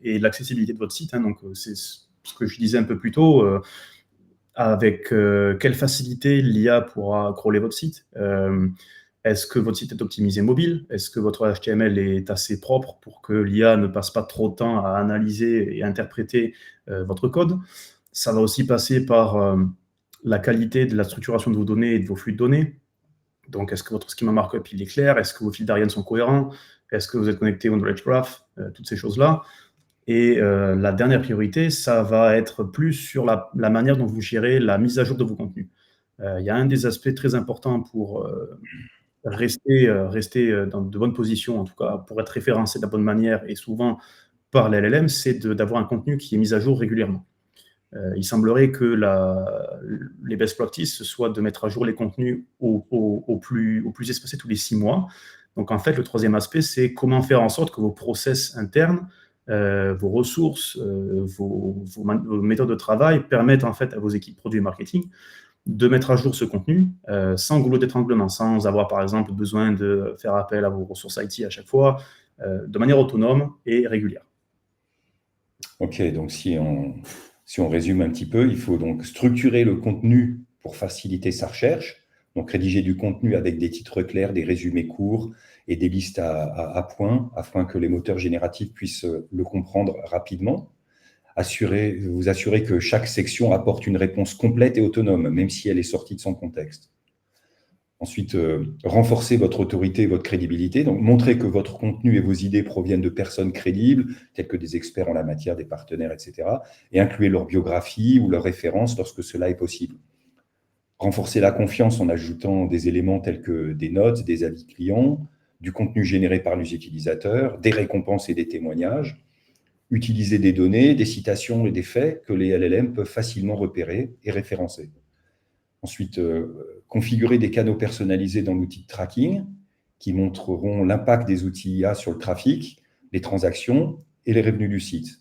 et l'accessibilité de votre site, hein. Donc, c'est ce que je disais un peu plus tôt. Avec quelle facilité l'IA pourra crawler votre site. Est-ce que votre site est optimisé mobile? Est-ce que votre HTML est assez propre pour que l'IA ne passe pas trop de temps à analyser et interpréter votre code? Ça va aussi passer par la qualité de la structuration de vos données et de vos flux de données. Donc, est-ce que votre schema markup il est clair? Est-ce que vos fils d'Ariane sont cohérents? Est-ce que vous êtes connecté au knowledge graph? Toutes ces choses-là. Et la dernière priorité, ça va être plus sur la manière dont vous gérez la mise à jour de vos contenus. Il y a un des aspects très importants pour rester dans de bonnes positions, en tout cas pour être référencé de la bonne manière et souvent par les LLM, c'est d'avoir un contenu qui est mis à jour régulièrement. Il semblerait que les best practices, ce soit de mettre à jour les contenus au plus espacé tous les 6 mois. Donc en fait, le troisième aspect, c'est comment faire en sorte que vos process internes, vos ressources, vos méthodes de travail permettent en fait à vos équipes produits et marketing de mettre à jour ce contenu sans goulot d'étranglement, sans avoir par exemple besoin de faire appel à vos ressources IT à chaque fois, de manière autonome et régulière. Ok, donc si on résume un petit peu, il faut donc structurer le contenu pour faciliter sa recherche, donc rédiger du contenu avec des titres clairs, des résumés courts et des listes à points afin que les moteurs génératifs puissent le comprendre rapidement. Vous assurer que chaque section apporte une réponse complète et autonome, même si elle est sortie de son contexte. Ensuite, renforcer votre autorité et votre crédibilité. Donc, montrer que votre contenu et vos idées proviennent de personnes crédibles, telles que des experts en la matière, des partenaires, etc. Et incluer leur biographie ou leurs références lorsque cela est possible. Renforcer la confiance en ajoutant des éléments tels que des notes, des avis clients, du contenu généré par les utilisateurs, des récompenses et des témoignages. Utiliser des données, des citations et des faits que les LLM peuvent facilement repérer et référencer. Ensuite, configurer des canaux personnalisés dans l'outil de tracking qui montreront l'impact des outils IA sur le trafic, les transactions et les revenus du site.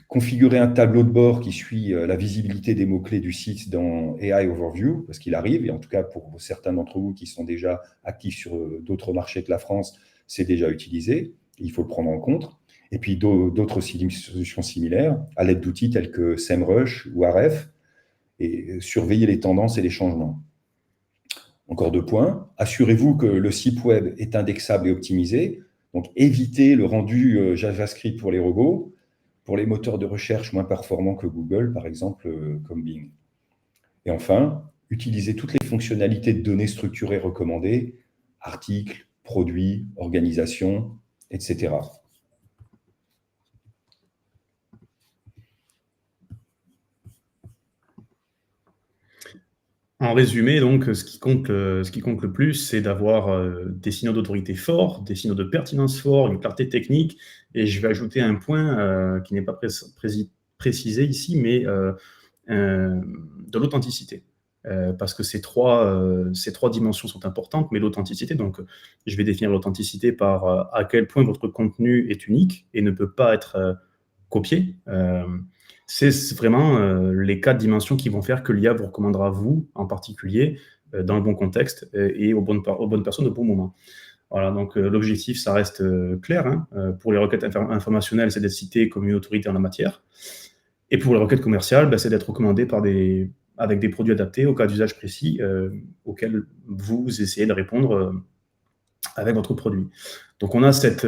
Configurer un tableau de bord qui suit la visibilité des mots-clés du site dans AI Overview, parce qu'il arrive, et en tout cas pour certains d'entre vous qui sont déjà actifs sur d'autres marchés que la France, c'est déjà utilisé, il faut le prendre en compte. Et puis d'autres solutions similaires à l'aide d'outils tels que SEMrush ou Ahrefs, et surveiller les tendances et les changements. Encore 2 points. Assurez-vous que le site web est indexable et optimisé. Donc, évitez le rendu JavaScript pour les robots, pour les moteurs de recherche moins performants que Google, par exemple, comme Bing. Et enfin, utiliser toutes les fonctionnalités de données structurées recommandées, articles, produits, organisations, etc. En résumé, donc, ce qui compte le plus, c'est d'avoir des signaux d'autorité forts, des signaux de pertinence forts, une clarté technique. Et je vais ajouter un point qui n'est pas précisé ici, mais de l'authenticité. Parce que ces trois dimensions sont importantes, mais l'authenticité, donc je vais définir l'authenticité par à quel point votre contenu est unique et ne peut pas être copié. C'est vraiment les 4 dimensions qui vont faire que l'IA vous recommandera, vous, en particulier, dans le bon contexte et aux bonnes personnes au bon moment. Voilà, donc l'objectif, ça reste clair. Hein. Pour les requêtes informationnelles, c'est d'être cité comme une autorité en la matière. Et pour les requêtes commerciales, c'est d'être recommandé avec des produits adaptés au cas d'usage précis auquel vous essayez de répondre avec votre produit. Donc, on a cette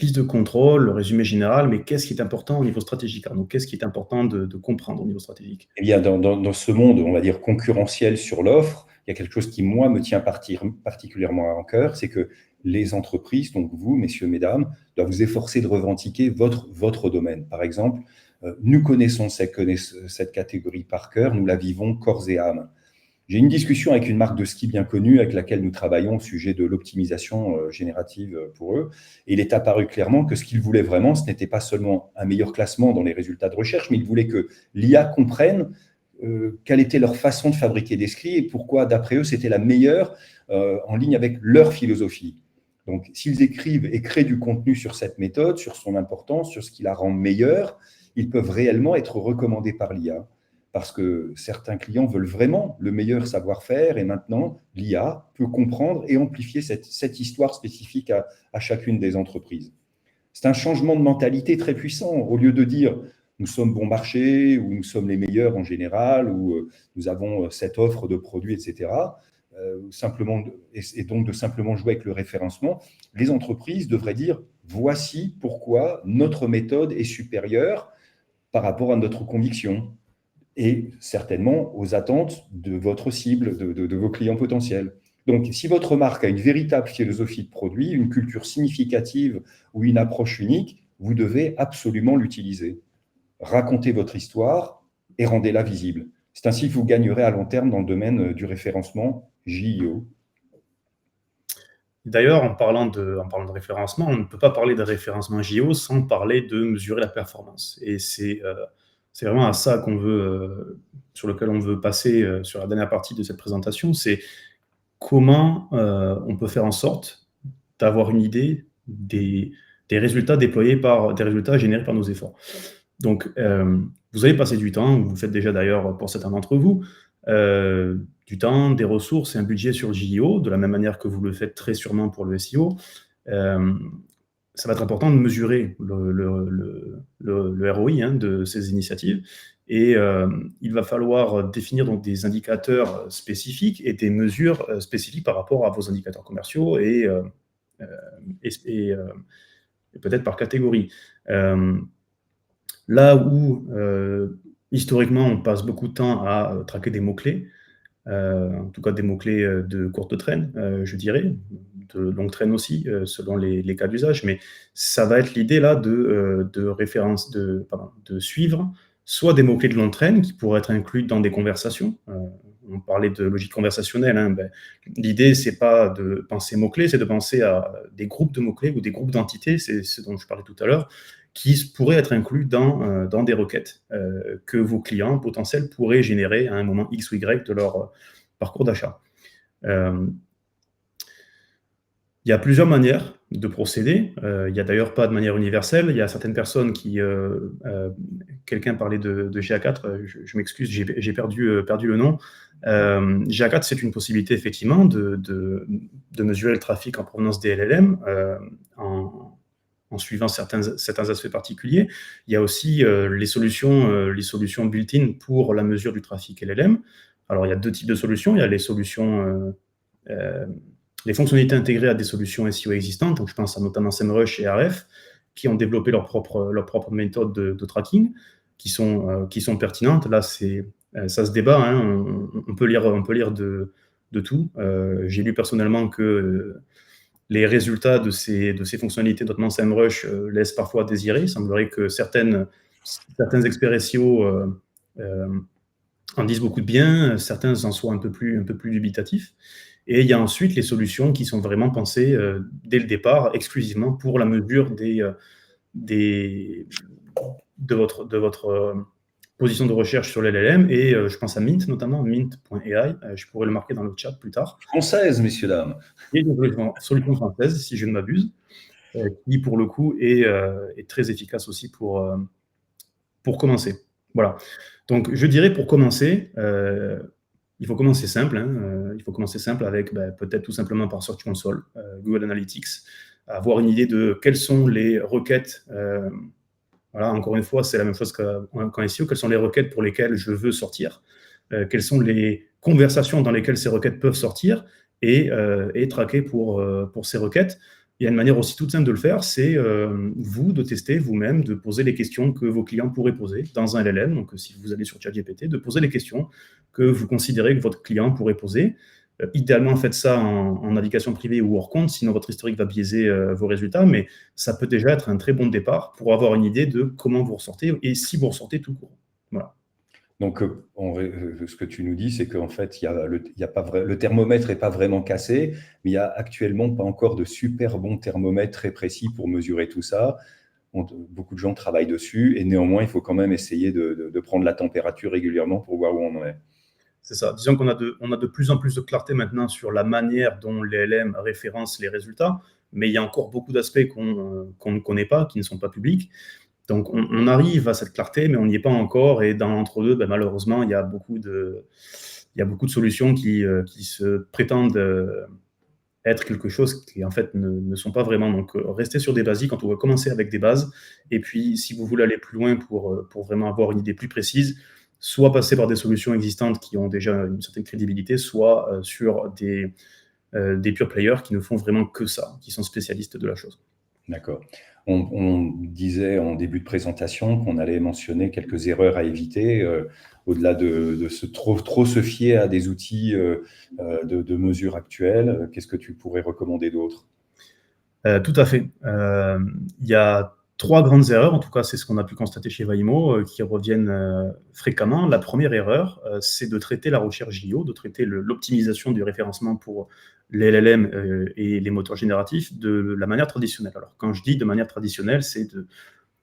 liste de contrôle, le résumé général, mais qu'est-ce qui est important au niveau stratégique? Donc, qu'est-ce qui est important de comprendre au niveau stratégique? Eh bien, dans ce monde, on va dire, concurrentiel sur l'offre, il y a quelque chose qui, moi, me tient particulièrement à cœur, c'est que les entreprises, donc vous, messieurs, mesdames, doivent vous efforcer de revendiquer votre domaine. Par exemple, nous connaissons cette catégorie par cœur, nous la vivons corps et âme. J'ai une discussion avec une marque de ski bien connue avec laquelle nous travaillons au sujet de l'optimisation générative pour eux. Et il est apparu clairement que ce qu'ils voulaient vraiment, ce n'était pas seulement un meilleur classement dans les résultats de recherche, mais ils voulaient que l'IA comprenne quelle était leur façon de fabriquer des skis et pourquoi, d'après eux, c'était la meilleure en ligne avec leur philosophie. Donc, s'ils écrivent et créent du contenu sur cette méthode, sur son importance, sur ce qui la rend meilleure, ils peuvent réellement être recommandés par l'IA. Parce que certains clients veulent vraiment le meilleur savoir-faire et maintenant, l'IA peut comprendre et amplifier cette histoire spécifique à chacune des entreprises. C'est un changement de mentalité très puissant. Au lieu de dire « nous sommes bon marché » ou « nous sommes les meilleurs en général » ou « nous avons cette offre de produits, etc. » et donc de simplement jouer avec le référencement, les entreprises devraient dire « voici pourquoi notre méthode est supérieure par rapport à notre conviction » et certainement aux attentes de votre cible, de vos clients potentiels. Donc, si votre marque a une véritable philosophie de produit, une culture significative ou une approche unique, vous devez absolument l'utiliser. Racontez votre histoire et rendez-la visible. C'est ainsi que vous gagnerez à long terme dans le domaine du référencement JIO. D'ailleurs, en parlant de référencement, on ne peut pas parler de référencement JIO sans parler de mesurer la performance. Et c'est vraiment à ça sur lequel on veut passer sur la dernière partie de cette présentation, c'est comment on peut faire en sorte d'avoir une idée des résultats générés par nos efforts. Donc, vous allez passer du temps, vous le faites déjà d'ailleurs pour certains d'entre vous, du temps, des ressources et un budget sur le JIO, de la même manière que vous le faites très sûrement pour le SEO. Ça va être important de mesurer le ROI de ces initiatives. Et il va falloir définir donc des indicateurs spécifiques et des mesures spécifiques par rapport à vos indicateurs commerciaux et peut-être par catégorie. Là où, historiquement, on passe beaucoup de temps à traquer des mots-clés, en tout cas des mots-clés de courte traîne, je dirais, de longue traîne aussi, selon les cas d'usage, mais ça va être l'idée là de suivre soit des mots-clés de longue traîne qui pourraient être inclus dans des conversations. On parlait de logique conversationnelle. Hein, l'idée, c'est pas de penser mots-clés, c'est de penser à des groupes de mots-clés ou des groupes d'entités, c'est ce dont je parlais tout à l'heure, qui pourraient être inclus dans des requêtes que vos clients potentiels pourraient générer à un moment X ou Y de leur parcours d'achat. Il y a plusieurs manières de procéder. Il n'y a d'ailleurs pas de manière universelle. Il y a certaines personnes qui... quelqu'un parlait de GA4, je m'excuse, j'ai perdu le nom. GA4, c'est une possibilité effectivement de mesurer le trafic en provenance des LLM en suivant certains aspects particuliers. Il y a aussi les solutions built-in pour la mesure du trafic LLM. Alors, il y a deux types de solutions. Il y a les solutions... les fonctionnalités intégrées à des solutions SEO existantes, donc je pense à notamment SEMrush et Ahrefs, qui ont développé leur propre méthode de tracking, qui sont pertinentes. Là, c'est Ça se débat, hein, on peut lire de tout. J'ai lu personnellement que les résultats de ces fonctionnalités notamment SEMrush laissent parfois à désirer. Il semblerait que certains experts SEO en disent beaucoup de bien, certains en soient un peu plus dubitatifs. Et il y a ensuite les solutions qui sont vraiment pensées dès le départ exclusivement pour la mesure de votre position de recherche sur l'LLM, et je pense à Mint notamment, mint.ai, je pourrais le marquer dans le chat plus tard. Française, messieurs, dames. Et une solution française, si je ne m'abuse, qui pour le coup est très efficace aussi pour commencer. Voilà. Donc je dirais pour commencer, il faut commencer simple. Il faut commencer simple avec peut-être tout simplement par Search Console, Google Analytics, avoir une idée de quelles sont les requêtes. Voilà, encore une fois, c'est la même chose qu'en SEO. Quelles sont les requêtes pour lesquelles je veux sortir? Quelles sont les conversations dans lesquelles ces requêtes peuvent sortir, et traquer pour ces requêtes. Il y a une manière aussi toute simple de le faire, c'est vous de tester vous-même, de poser les questions que vos clients pourraient poser dans un LLM. Donc, si vous allez sur ChatGPT, de poser les questions que vous considérez que votre client pourrait poser. Idéalement, faites ça en navigation privée ou hors compte, sinon votre historique va biaiser vos résultats, mais ça peut déjà être un très bon départ pour avoir une idée de comment vous ressortez et si vous ressortez tout court. Voilà. Donc, ce que tu nous dis, c'est qu'en fait, le thermomètre n'est pas vraiment cassé, mais il n'y a actuellement pas encore de super bon thermomètre très précis pour mesurer tout ça. Beaucoup de gens travaillent dessus, et néanmoins, il faut quand même essayer de prendre la température régulièrement pour voir où on en est. C'est ça. Disons qu'on a de plus en plus de clarté maintenant sur la manière dont les LM référencent les résultats, mais il y a encore beaucoup d'aspects qu'on ne connaît pas, qui ne sont pas publics. Donc, on arrive à cette clarté, mais on n'y est pas encore. Et dans l'entre-deux, malheureusement, il y a beaucoup de solutions qui se prétendent être quelque chose qui, en fait, ne sont pas vraiment. Donc, restez sur des basiques. On va commencer avec des bases. Et puis, si vous voulez aller plus loin pour vraiment avoir une idée plus précise, soit passer par des solutions existantes qui ont déjà une certaine crédibilité, soit sur des pure players qui ne font vraiment que ça, qui sont spécialistes de la chose. D'accord. On disait en début de présentation qu'on allait mentionner quelques erreurs à éviter, au-delà de trop se fier à des outils de mesure actuels. Qu'est-ce que tu pourrais recommander d'autre? Tout à fait. Il y a 3 grandes erreurs, en tout cas c'est ce qu'on a pu constater chez Waymo, qui reviennent fréquemment. La première erreur, c'est de traiter la recherche JO, de traiter l'optimisation du référencement pour les LLM et les moteurs génératifs de la manière traditionnelle. Alors quand je dis de manière traditionnelle, c'est de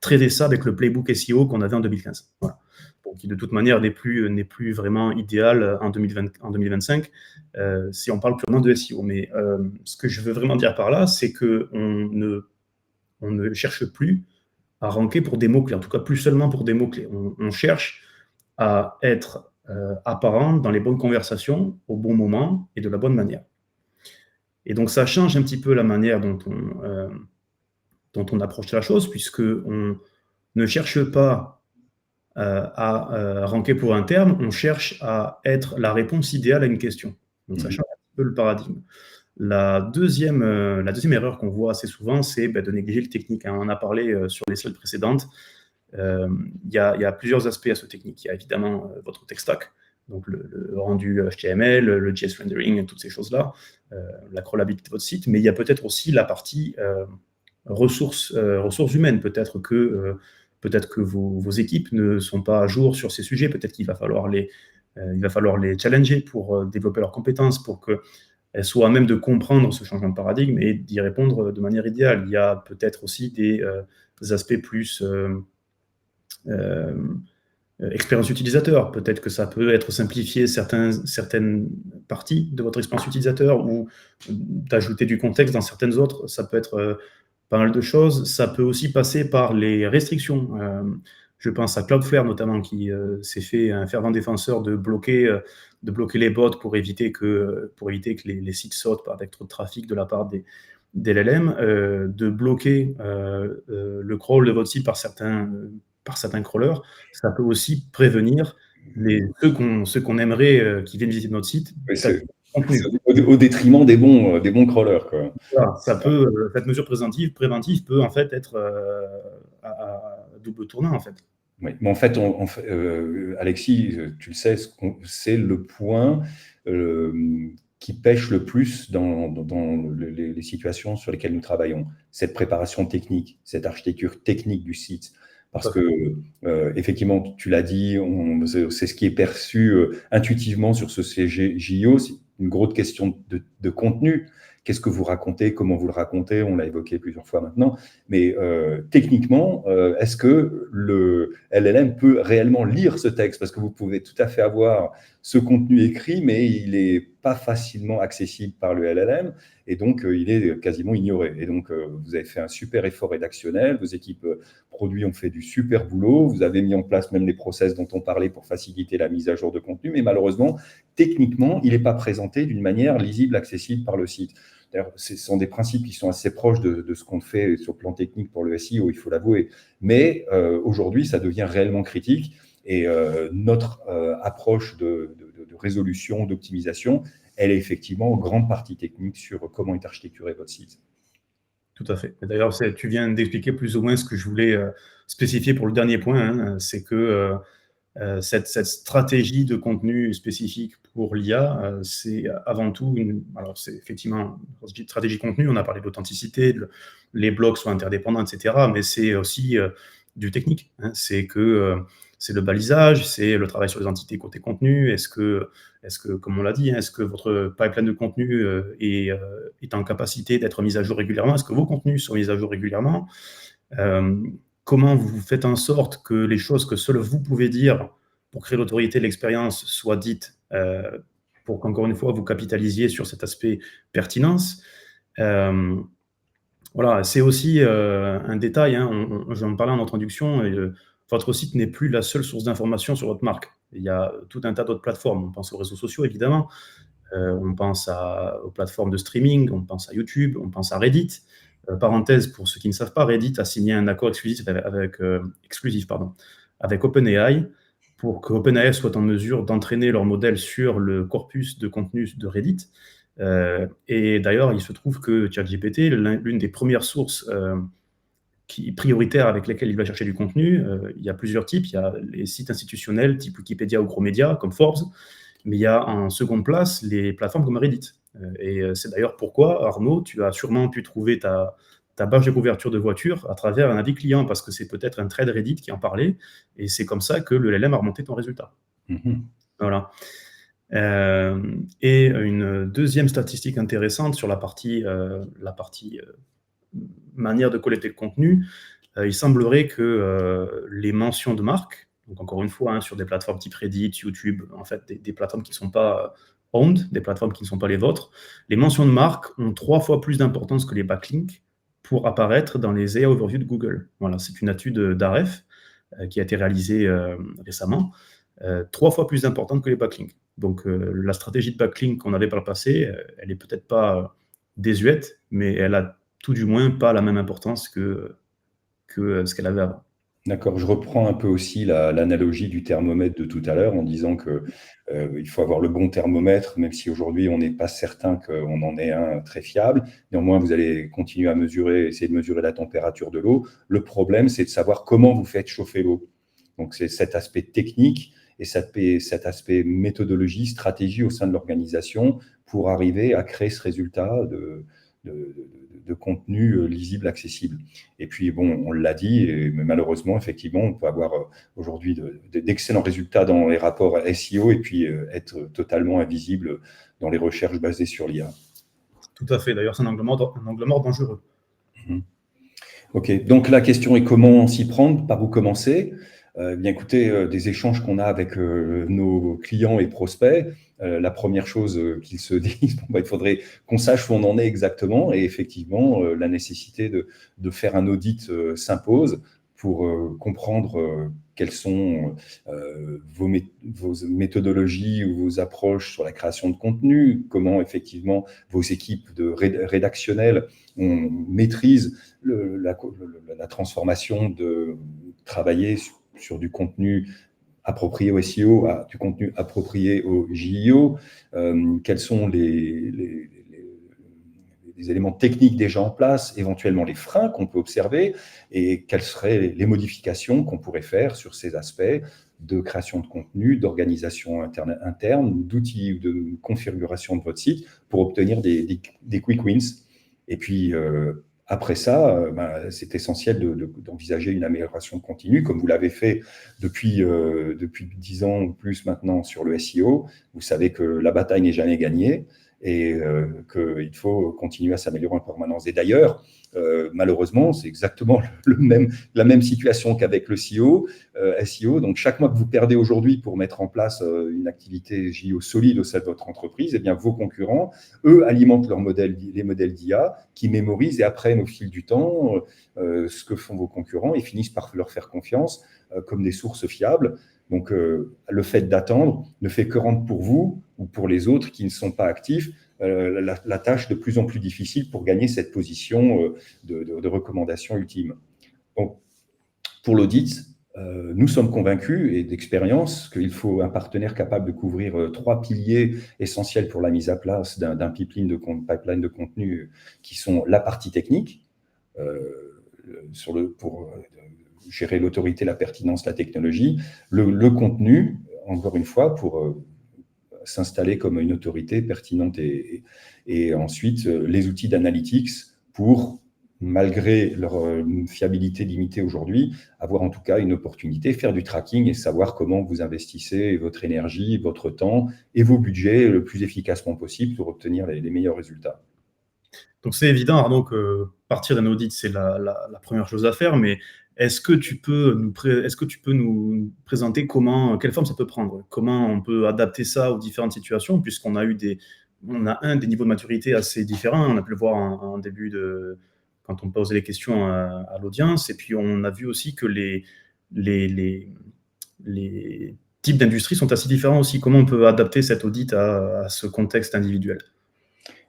traiter ça avec le playbook SEO qu'on avait en 2015. Voilà. Bon, qui de toute manière n'est plus vraiment idéal en 2025 si on parle purement de SEO. Mais ce que je veux vraiment dire par là, c'est qu'on ne cherche plus à ranker pour des mots-clés, en tout cas plus seulement pour des mots-clés. On cherche à être apparent dans les bonnes conversations, au bon moment et de la bonne manière. Et donc ça change un petit peu la manière dont on approche la chose, puisqu'on ne cherche pas à ranker pour un terme, on cherche à être la réponse idéale à une question. Donc ça change un petit peu le paradigme. La deuxième erreur qu'on voit assez souvent, c'est de négliger le technique. On en a parlé sur les slides précédentes. Il y a plusieurs aspects à ce technique. Il y a évidemment votre tech stack, donc le rendu HTML, le JS rendering, toutes ces choses-là, la crawlabilité de votre site, mais il y a peut-être aussi la partie ressources humaines. Peut-être que vos équipes ne sont pas à jour sur ces sujets. Peut-être qu'il va falloir les challenger pour développer leurs compétences, pour qu'elles soient à même de comprendre ce changement de paradigme et d'y répondre de manière idéale. Il y a peut-être aussi des aspects plus expérience utilisateur. Peut-être que ça peut être simplifier certaines parties de votre expérience utilisateur, ou d'ajouter du contexte dans certaines autres. Ça peut être pas mal de choses. Ça peut aussi passer par les restrictions. Je pense à Cloudflare notamment, qui s'est fait un fervent défenseur de bloquer les bots pour éviter que les sites sautent avec trop de trafic de la part des LLM, de bloquer le crawl de votre site par certains crawlers. Ça peut aussi prévenir ceux qu'on aimerait qui viennent visiter notre site. Oui, c'est au détriment des bons crawlers, quoi. Voilà, cette mesure préventive peut en fait être à double tournant, en fait. Oui, mais en fait, Alexis, tu le sais, c'est le point qui pêche le plus dans les situations sur lesquelles nous travaillons. Cette préparation technique, cette architecture technique du site. Tout Parce à que, fait. effectivement, tu l'as dit, c'est ce qui est perçu intuitivement sur ce CGIO, c'est une grosse question de contenu. Qu'est-ce que vous racontez, comment vous le racontez, on l'a évoqué plusieurs fois maintenant. Mais techniquement, est-ce que le LLM peut réellement lire ce texte? Parce que vous pouvez tout à fait avoir ce contenu écrit, mais il n'est pas facilement accessible par le LLM, et donc il est quasiment ignoré. Et donc, vous avez fait un super effort rédactionnel, vos équipes produits ont fait du super boulot, vous avez mis en place même les process dont on parlait pour faciliter la mise à jour de contenu, mais malheureusement, techniquement, il n'est pas présenté d'une manière lisible, accessible par le site. D'ailleurs, ce sont des principes qui sont assez proches de ce qu'on fait sur le plan technique pour le SEO, il faut l'avouer. Mais aujourd'hui, ça devient réellement critique. Et notre approche de résolution, d'optimisation, elle est effectivement en grande partie technique sur comment est architecturé votre site. Tout à fait. D'ailleurs, tu viens d'expliquer plus ou moins ce que je voulais spécifier pour le dernier point, hein, c'est que cette stratégie de contenu spécifique pour l'IA, c'est avant tout alors c'est effectivement une stratégie de contenu, on a parlé d'authenticité, les blocs sont interdépendants, etc., mais c'est aussi du technique, hein, c'est que c'est le balisage, c'est le travail sur les entités côté contenu, est-ce que, comme on l'a dit, hein, est-ce que votre pipeline de contenu est en capacité d'être mis à jour régulièrement, est-ce que vos contenus sont mis à jour régulièrement, comment vous faites en sorte que les choses que seul vous pouvez dire pour créer l'autorité de l'expérience soient dites, pour qu'encore une fois, vous capitalisiez sur cet aspect pertinence. Voilà, c'est aussi un détail, hein, j'en parlais en introduction, votre site n'est plus la seule source d'information sur votre marque. Il y a tout un tas d'autres plateformes. On pense aux réseaux sociaux, évidemment, on pense aux plateformes de streaming, on pense à YouTube, on pense à Reddit. Parenthèse, pour ceux qui ne savent pas, Reddit a signé un accord exclusif avec OpenAI pour que OpenAI soit en mesure d'entraîner leur modèle sur le corpus de contenu de Reddit. Et d'ailleurs, il se trouve que ChatGPT, l'une des premières sources prioritaires avec lesquelles il va chercher du contenu, il y a plusieurs types. Il y a les sites institutionnels type Wikipédia ou gros médias comme Forbes, mais il y a en seconde place les plateformes comme Reddit. Et c'est d'ailleurs pourquoi, Arnaud, tu as sûrement pu trouver ta page de couverture de voiture à travers un avis client, parce que c'est peut-être un thread Reddit qui en parlait, et c'est comme ça que le LLM a remonté ton résultat. Voilà. Et une deuxième statistique intéressante sur la partie manière de collecter le contenu, il semblerait que les mentions de marque, donc encore une fois, hein, sur des plateformes type Reddit, YouTube, en fait, des plateformes qui ne sont pas owned, des plateformes qui ne sont pas les vôtres, les mentions de marque ont 3 fois plus d'importance que les backlinks pour apparaître dans les AI Overview de Google. Voilà, c'est une étude d'AREF qui a été réalisée récemment, 3 fois plus importante que les backlinks. Donc, la stratégie de backlink qu'on avait par le passé, elle n'est peut-être pas désuète, mais elle a tout du moins pas la même importance que ce qu'elle avait avant. D'accord, je reprends un peu aussi l'analogie du thermomètre de tout à l'heure en disant que il faut avoir le bon thermomètre, même si aujourd'hui on n'est pas certain qu'on en ait un très fiable. Néanmoins, vous allez continuer à mesurer, essayer de mesurer la température de l'eau. Le problème, c'est de savoir comment vous faites chauffer l'eau. Donc, c'est cet aspect technique et cet aspect méthodologie, stratégie au sein de l'organisation pour arriver à créer ce résultat de contenu lisible, accessible. Et puis, bon, on l'a dit, mais malheureusement, effectivement, on peut avoir aujourd'hui d'excellents résultats dans les rapports SEO et puis être totalement invisible dans les recherches basées sur l'IA. Tout à fait. D'ailleurs, c'est un angle mort dangereux. OK. Donc, la question est comment s'y prendre, par où commencer? Bien écoutez, des échanges qu'on a avec nos clients et prospects, la première chose qu'ils se disent, bon, il faudrait qu'on sache où on en est exactement. Et effectivement, la nécessité de faire un audit s'impose pour comprendre quelles sont vos méthodologies ou vos approches sur la création de contenu, comment effectivement vos équipes rédactionnelles maîtrisent la transformation de travailler sur du contenu approprié au SEO à du contenu approprié au JIO, quels sont des éléments techniques déjà en place, éventuellement les freins qu'on peut observer, et quelles seraient les modifications qu'on pourrait faire sur ces aspects de création de contenu, d'organisation interne, d'outils ou de configuration de votre site pour obtenir des quick wins. Et puis, après ça, c'est essentiel d'envisager une amélioration continue, comme vous l'avez fait depuis 10 ans ou plus maintenant sur le SEO. Vous savez que la bataille n'est jamais gagnée et qu'il faut continuer à s'améliorer en permanence. Et d'ailleurs, malheureusement, c'est exactement la même situation qu'avec le SEO. Donc, chaque mois que vous perdez aujourd'hui pour mettre en place une activité JO solide au sein de votre entreprise, eh bien, vos concurrents, eux, alimentent les modèles d'IA qui mémorisent et apprennent au fil du temps ce que font vos concurrents et finissent par leur faire confiance comme des sources fiables. Donc, le fait d'attendre ne fait que rendre pour vous ou pour les autres qui ne sont pas actifs la tâche de plus en plus difficile pour gagner cette position de recommandation ultime. Donc, pour l'audit, nous sommes convaincus et d'expérience qu'il faut un partenaire capable de couvrir 3 piliers essentiels pour la mise à place d'un pipeline de contenu qui sont la partie technique, pour gérer l'autorité, la pertinence, la technologie, le contenu, encore une fois, pour s'installer comme une autorité pertinente et ensuite les outils d'analytics pour, malgré leur fiabilité limitée aujourd'hui, avoir en tout cas une opportunité, faire du tracking et savoir comment vous investissez votre énergie, votre temps et vos budgets le plus efficacement possible pour obtenir les meilleurs résultats. Donc c'est évident, Arnaud, que partir d'un audit, c'est la première chose à faire, mais est-ce que tu peux nous présenter quelle forme ça peut prendre? Comment on peut adapter ça aux différentes situations, puisqu'on a des niveaux de maturité assez différents. On a pu le voir en début quand on posait les questions à l'audience, et puis on a vu aussi que les types d'industries sont assez différents aussi. Comment on peut adapter cet audit à ce contexte individuel?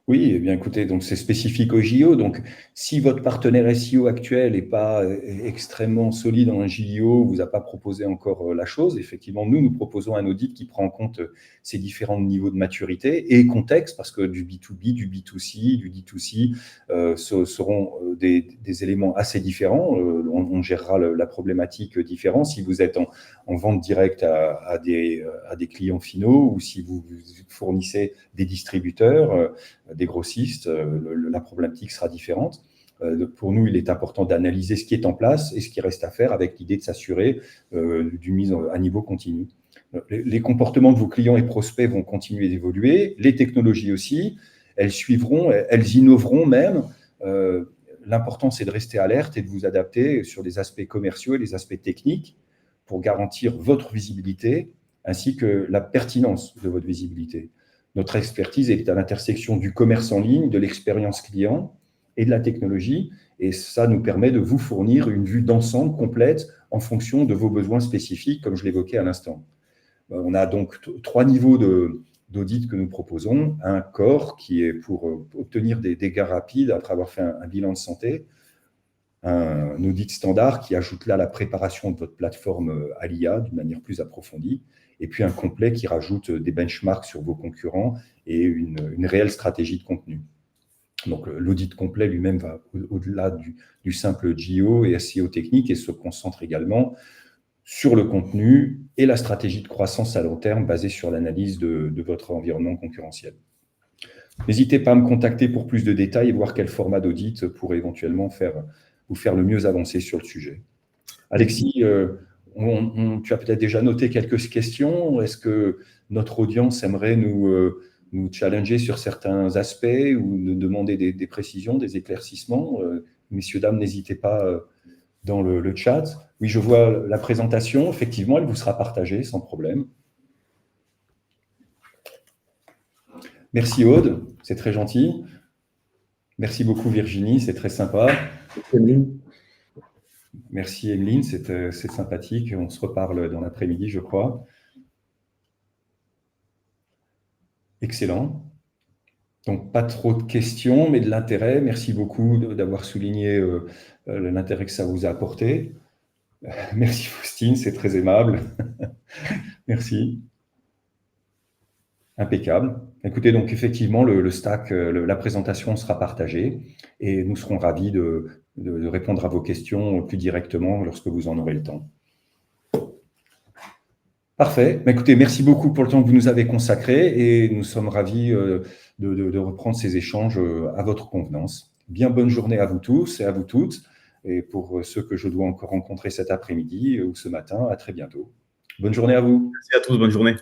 Oui, eh bien écoutez, donc c'est spécifique au JO. Donc, si votre partenaire SEO actuel n'est pas extrêmement solide en JO, vous a pas proposé encore la chose, effectivement, nous proposons un audit qui prend en compte ces différents niveaux de maturité et contexte, parce que du B2B, du B2C, du D2C seront des éléments assez différents. On gérera la problématique différente si vous êtes en vente directe à des clients finaux ou si vous fournissez des distributeurs, des grossistes, la problématique sera différente. Pour nous, il est important d'analyser ce qui est en place et ce qui reste à faire avec l'idée de s'assurer d'une mise à niveau continu. Les comportements de vos clients et prospects vont continuer d'évoluer, les technologies aussi, elles suivront, elles innoveront même. L'important, c'est de rester alerte et de vous adapter sur les aspects commerciaux et les aspects techniques pour garantir votre visibilité ainsi que la pertinence de votre visibilité. Notre expertise est à l'intersection du commerce en ligne, de l'expérience client et de la technologie. Et ça nous permet de vous fournir une vue d'ensemble complète en fonction de vos besoins spécifiques, comme je l'évoquais à l'instant. On a donc 3 niveaux d'audit que nous proposons. Un corps qui est pour obtenir des gains rapides après avoir fait un bilan de santé. Un audit standard qui ajoute là la préparation de votre plateforme à l'IA d'une manière plus approfondie. Et puis un complet qui rajoute des benchmarks sur vos concurrents et une réelle stratégie de contenu. Donc l'audit complet lui-même va au-delà du simple JO et SEO technique et se concentre également sur le contenu et la stratégie de croissance à long terme basée sur l'analyse de votre environnement concurrentiel. N'hésitez pas à me contacter pour plus de détails et voir quel format d'audit pourrait éventuellement vous faire le mieux avancer sur le sujet. Alexis, tu as peut-être déjà noté quelques questions. Est-ce que notre audience aimerait nous challenger sur certains aspects ou nous demander des précisions, des éclaircissements? Messieurs, dames, n'hésitez pas dans le chat. Oui, je vois la présentation. Effectivement, elle vous sera partagée sans problème. Merci Aude, c'est très gentil. Merci beaucoup Virginie, c'est très sympa. Merci Emeline, c'est sympathique. On se reparle dans l'après-midi, je crois. Excellent. Donc, pas trop de questions, mais de l'intérêt. Merci beaucoup d'avoir souligné l'intérêt que ça vous a apporté. Merci Faustine, c'est très aimable. Merci. Impeccable. Écoutez, donc effectivement, le stack, la présentation sera partagée et nous serons ravis de répondre à vos questions plus directement lorsque vous en aurez le temps. Parfait. Écoutez, merci beaucoup pour le temps que vous nous avez consacré et nous sommes ravis de reprendre ces échanges à votre convenance. Bien bonne journée à vous tous et à vous toutes. Et pour ceux que je dois encore rencontrer cet après-midi ou ce matin, à très bientôt. Bonne journée à vous. Merci à tous, bonne journée.